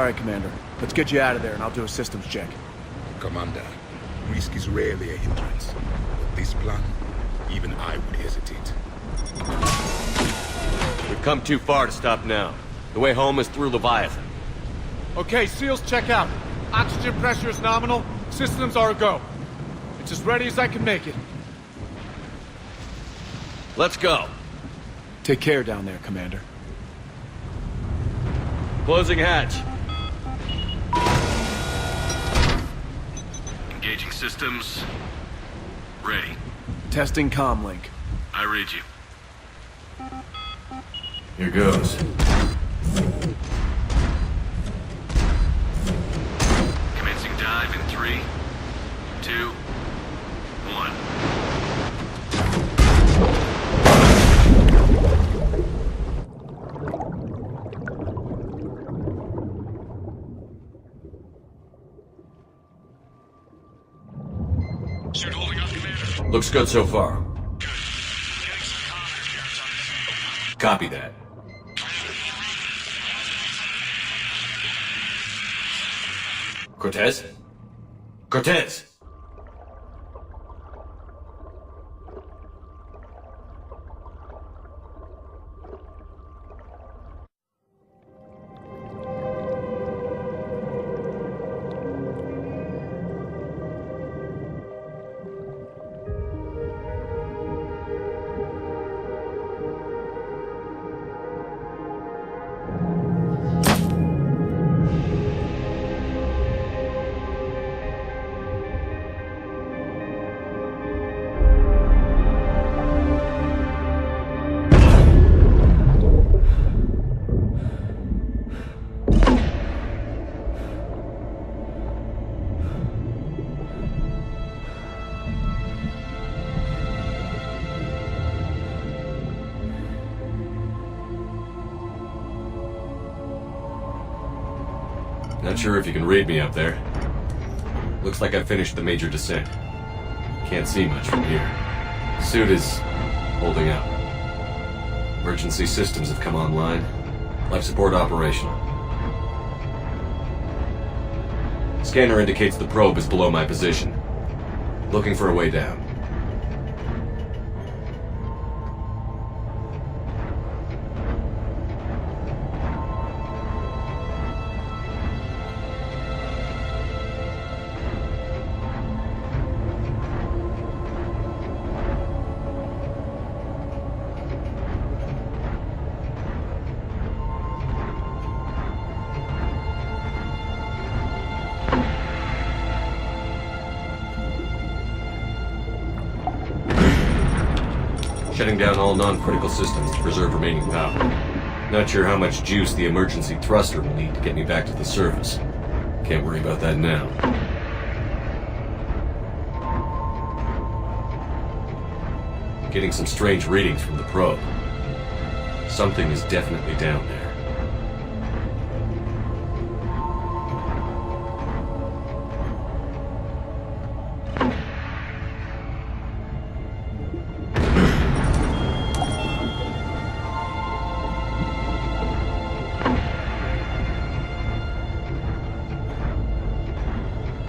Alright, Commander. Let's get you out of there and I'll do a systems check. Commander, risk is rarely a hindrance. But this plan, even I would hesitate. We've come too far to stop now. The way home is through Leviathan. Okay, SEALs, check out. Oxygen pressure is nominal. Systems are a go. It's as ready as I can make it. Let's go. Take care down there, Commander. Closing hatch. Engaging systems. Ready. Testing comlink. I read you. Here goes. Commencing dive in 3, 2, 1. Suit holding up, Commander. Looks good so far. Copy that. Cortez? Cortez! Not sure if you can read me up there. Looks like I finished the major descent. Can't see much from here. Suit is holding up. Emergency systems have come online. Life support operational. Scanner indicates the probe is below my position. Looking for a way down. Shutting down all non-critical systems to preserve remaining power. Not sure how much juice the emergency thruster will need to get me back to the surface. Can't worry about that now. Getting some strange readings from the probe. Something is definitely down there.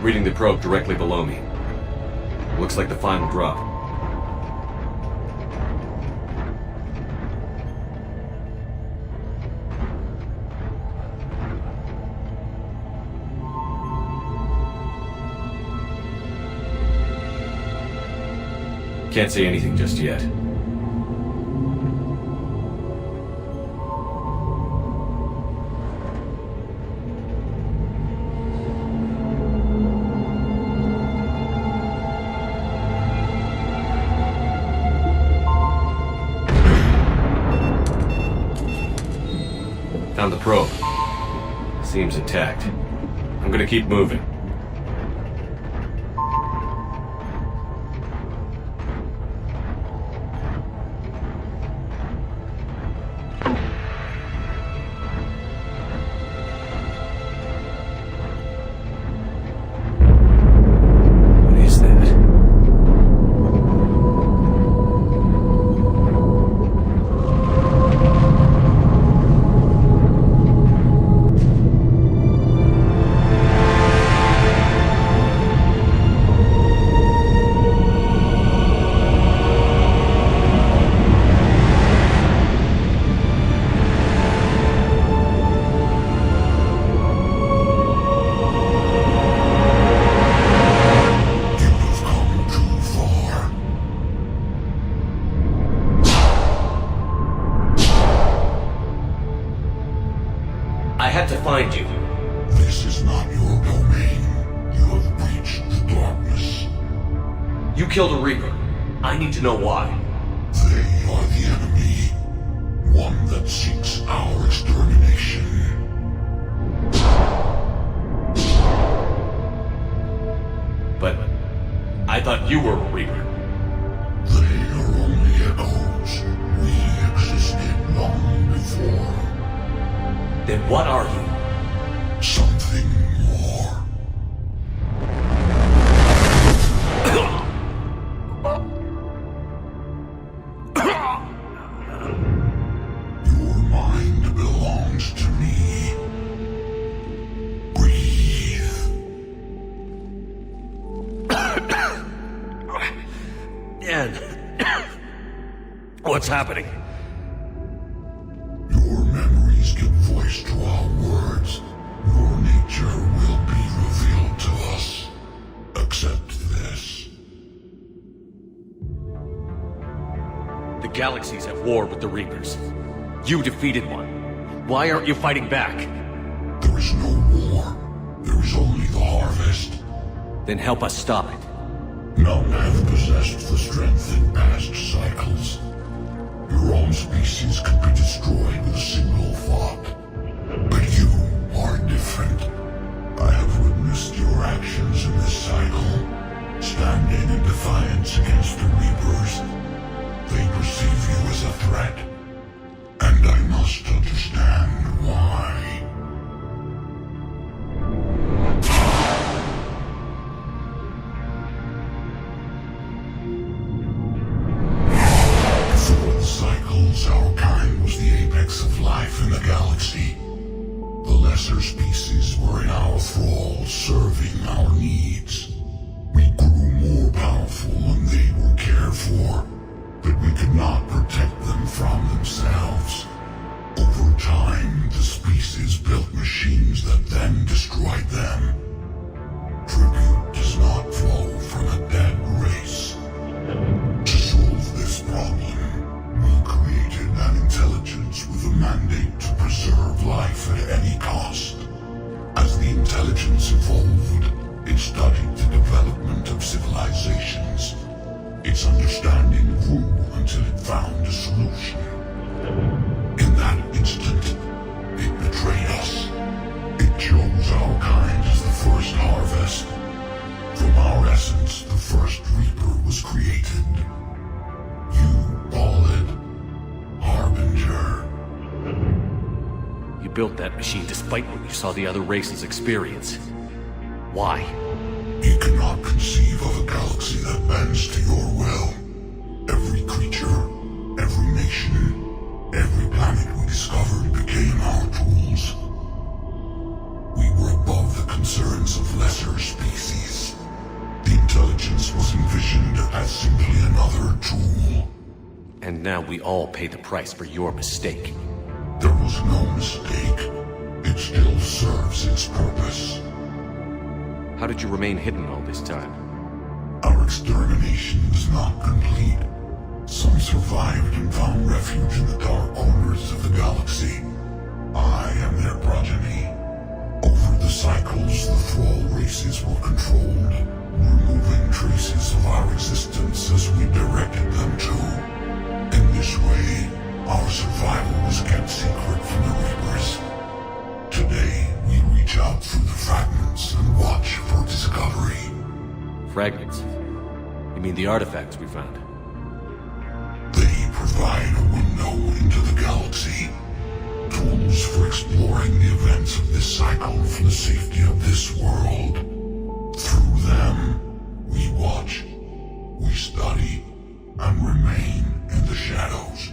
Reading the probe directly below me. Looks like the final drop. Can't say anything just yet. Found the probe. Seems intact. I'm gonna keep moving. What is that? killed a Reaper. I need to know why. They are the enemy. One that seeks our extermination. But I thought you were a Reaper. They are only echoes. We existed long before. Then what are you? Something more. Your mind belongs to me. Breathe. And what's happening? Your memories give voice to our words. Your nature will be revealed to us. Accept this. The galaxy's at war with the Reapers. You defeated one. Why aren't you fighting back? There is no war. There is only the harvest. Then help us stop it. None have possessed the strength in past cycles. Your own species could be destroyed with a single thought. But you are different. I have witnessed your actions in this cycle, standing in defiance against the Reapers. They perceive you as a threat, and I must understand why. Before the cycles, our kind was the apex of life in the galaxy. The lesser species were in our thrall, serving our needs. We grew more powerful and they were cared for, but we could not protect them from themselves. Over time, the species built machines that then destroyed them. Tribute does not flow from a dead race. To solve this problem, we created an intelligence with a mandate to preserve life at any cost. As the intelligence evolved, it studied the development of civilizations. Its understanding grew until it found a solution. In that instant, it betrayed us. It chose our kind as the first harvest. From our essence, the first Reaper was created. You call it Harbinger. You built that machine despite what you saw the other races experience. Why? You cannot conceive of a galaxy that bends to your will. Every creature, every nation, every planet we discovered became our tools. We were above the concerns of lesser species. The intelligence was envisioned as simply another tool. And now we all pay the price for your mistake. There was no mistake. It still serves its purpose. How did you remain hidden all this time? Our extermination was not complete. Some survived and found refuge in the dark corners of the galaxy. I am their progeny. Over the cycles, the thrall races were controlled, removing traces of our existence as we directed them to. In this way, our survival was kept secret from the Reapers. Today, we reach out through the fragments and watch for discovery. Fragments? You mean the artifacts we found? They provide a window into the galaxy. Tools for exploring the events of this cycle for the safety of this world. Through them, we watch, we study, and remain in the shadows.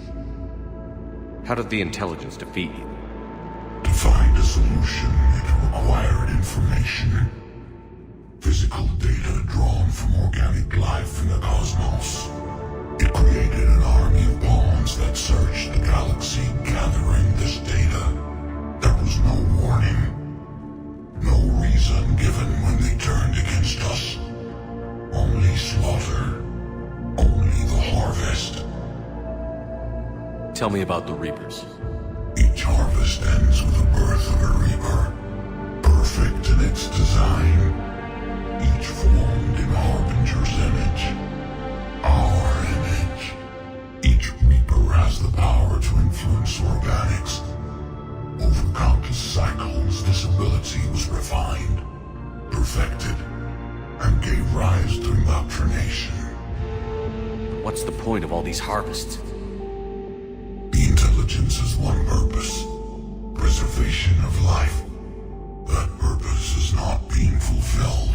How did the intelligence defeat you? To find a solution, it required information. Physical data drawn from organic life in the cosmos. It created an army of pawns that searched the galaxy, gathering this data. There was no warning. No reason given when they turned against us. Only slaughter. Only the harvest. Tell me about the Reapers. Each harvest ends with the birth of a Reaper. Perfect in its design. Each formed in Harbinger's image. infected and gave rise to indoctrination. What's the point of all these harvests? The intelligence has one purpose: preservation of life. That purpose is not being fulfilled.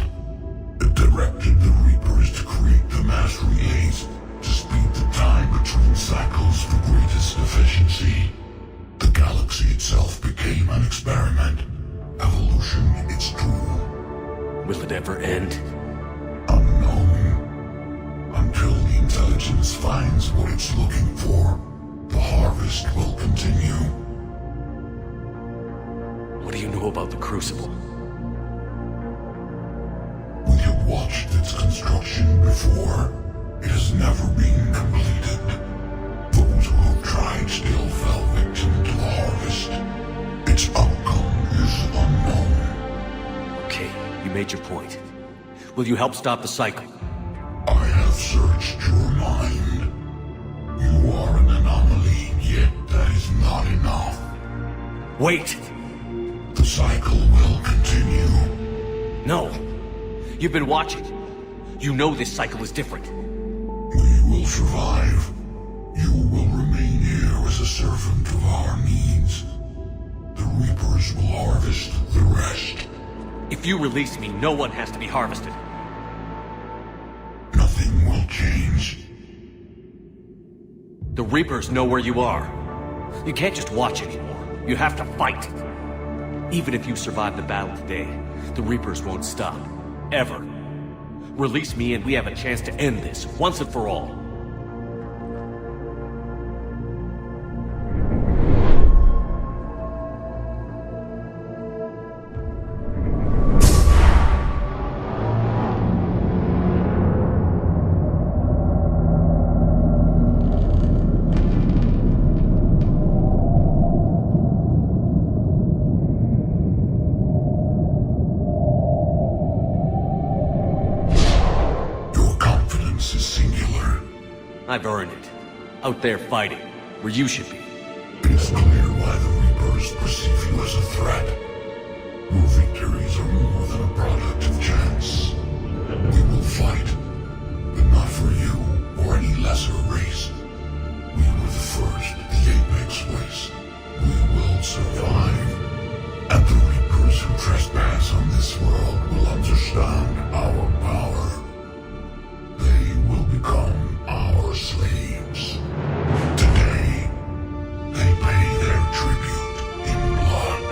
It directed the Reapers to create the mass relays to speed the time between cycles to greatest efficiency. The galaxy itself became an experiment. Evolution its tool. Will it ever end? Unknown. Until the intelligence finds what it's looking for, the harvest will continue. What do you know about the Crucible? We have watched its construction before. It has never been completed. Those who have tried still fell victim to the harvest. Its outcome is unknown. Okay, you made your point. Will you help stop the cycle? I have searched your mind. You are an anomaly, yet that is not enough. Wait! The cycle will continue. No! You've been watching. You know this cycle is different. We will survive. You will remain here as a servant of our needs. The Reapers will harvest the rest. If you release me, no one has to be harvested. Nothing will change. The Reapers know where you are. You can't just watch anymore. You have to fight. Even if you survive the battle today, the Reapers won't stop. Ever. Release me and we have a chance to end this, once and for all. I've earned it. Out there fighting, where you should be. It is clear why the Reapers perceive you as a threat. Your victories are more than a product of chance. We will fight, but not for you or any lesser race. We were the first, the Apex race. We will survive. And the Reapers who trespass on this world will understand our power. They will become our slaves. Today, they pay their tribute in blood.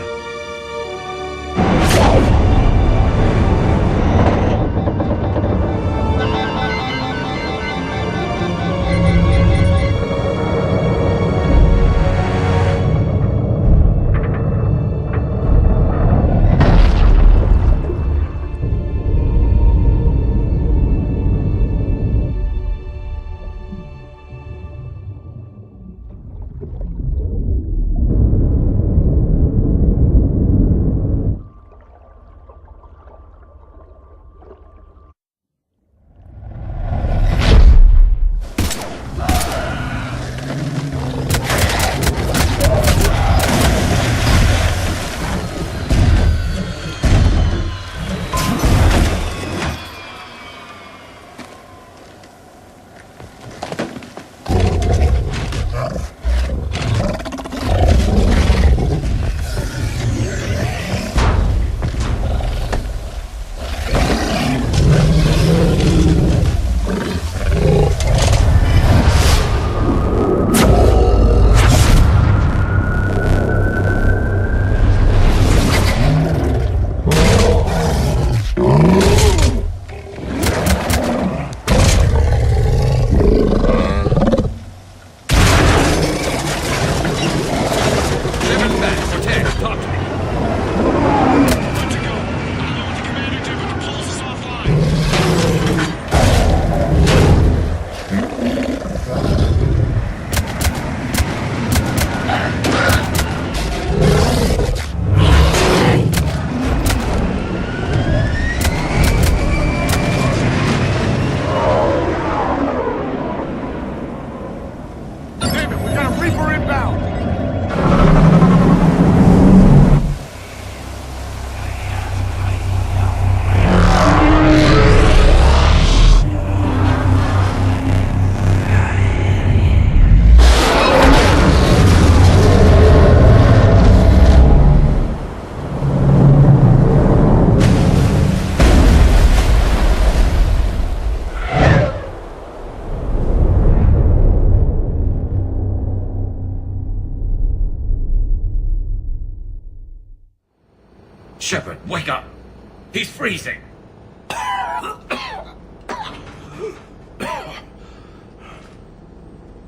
He's freezing.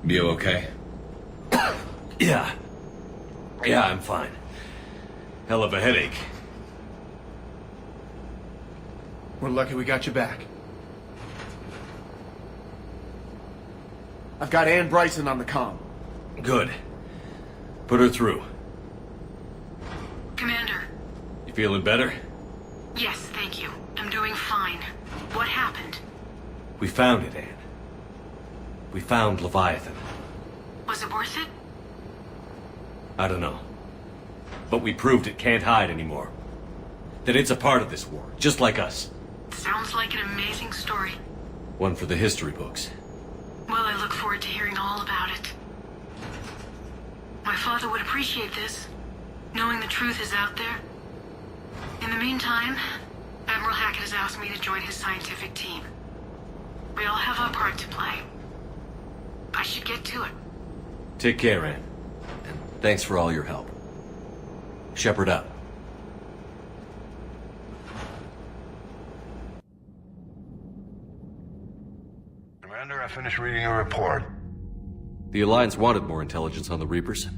You okay? Yeah. Yeah, I'm fine. Hell of a headache. We're lucky we got you back. I've got Ann Bryson on the comm. Good. Put her through. Commander. You feeling better? Yes, thank you. I'm doing fine. What happened? We found it, Ann. We found Leviathan. Was it worth it? I don't know. But we proved it can't hide anymore. That it's a part of this war, just like us. Sounds like an amazing story. One for the history books. Well, I look forward to hearing all about it. My father would appreciate this, knowing the truth is out there. In the meantime, Admiral Hackett has asked me to join his scientific team. We all have our part to play. I should get to it. Take care, Ann. And thanks for all your help. Shepard out. Commander, I finished reading your report. The Alliance wanted more intelligence on the Reapers.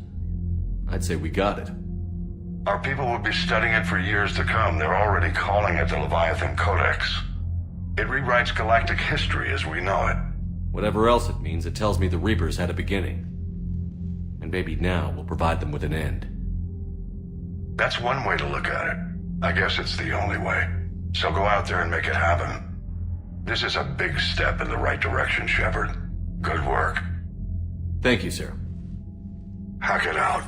I'd say we got it. Our people will be studying it for years to come. They're already calling it the Leviathan Codex. It rewrites galactic history as we know it. Whatever else it means, it tells me the Reapers had a beginning. And maybe now we'll provide them with an end. That's one way to look at it. I guess it's the only way. So go out there and make it happen. This is a big step in the right direction, Shepard. Good work. Thank you, sir. Hackett out.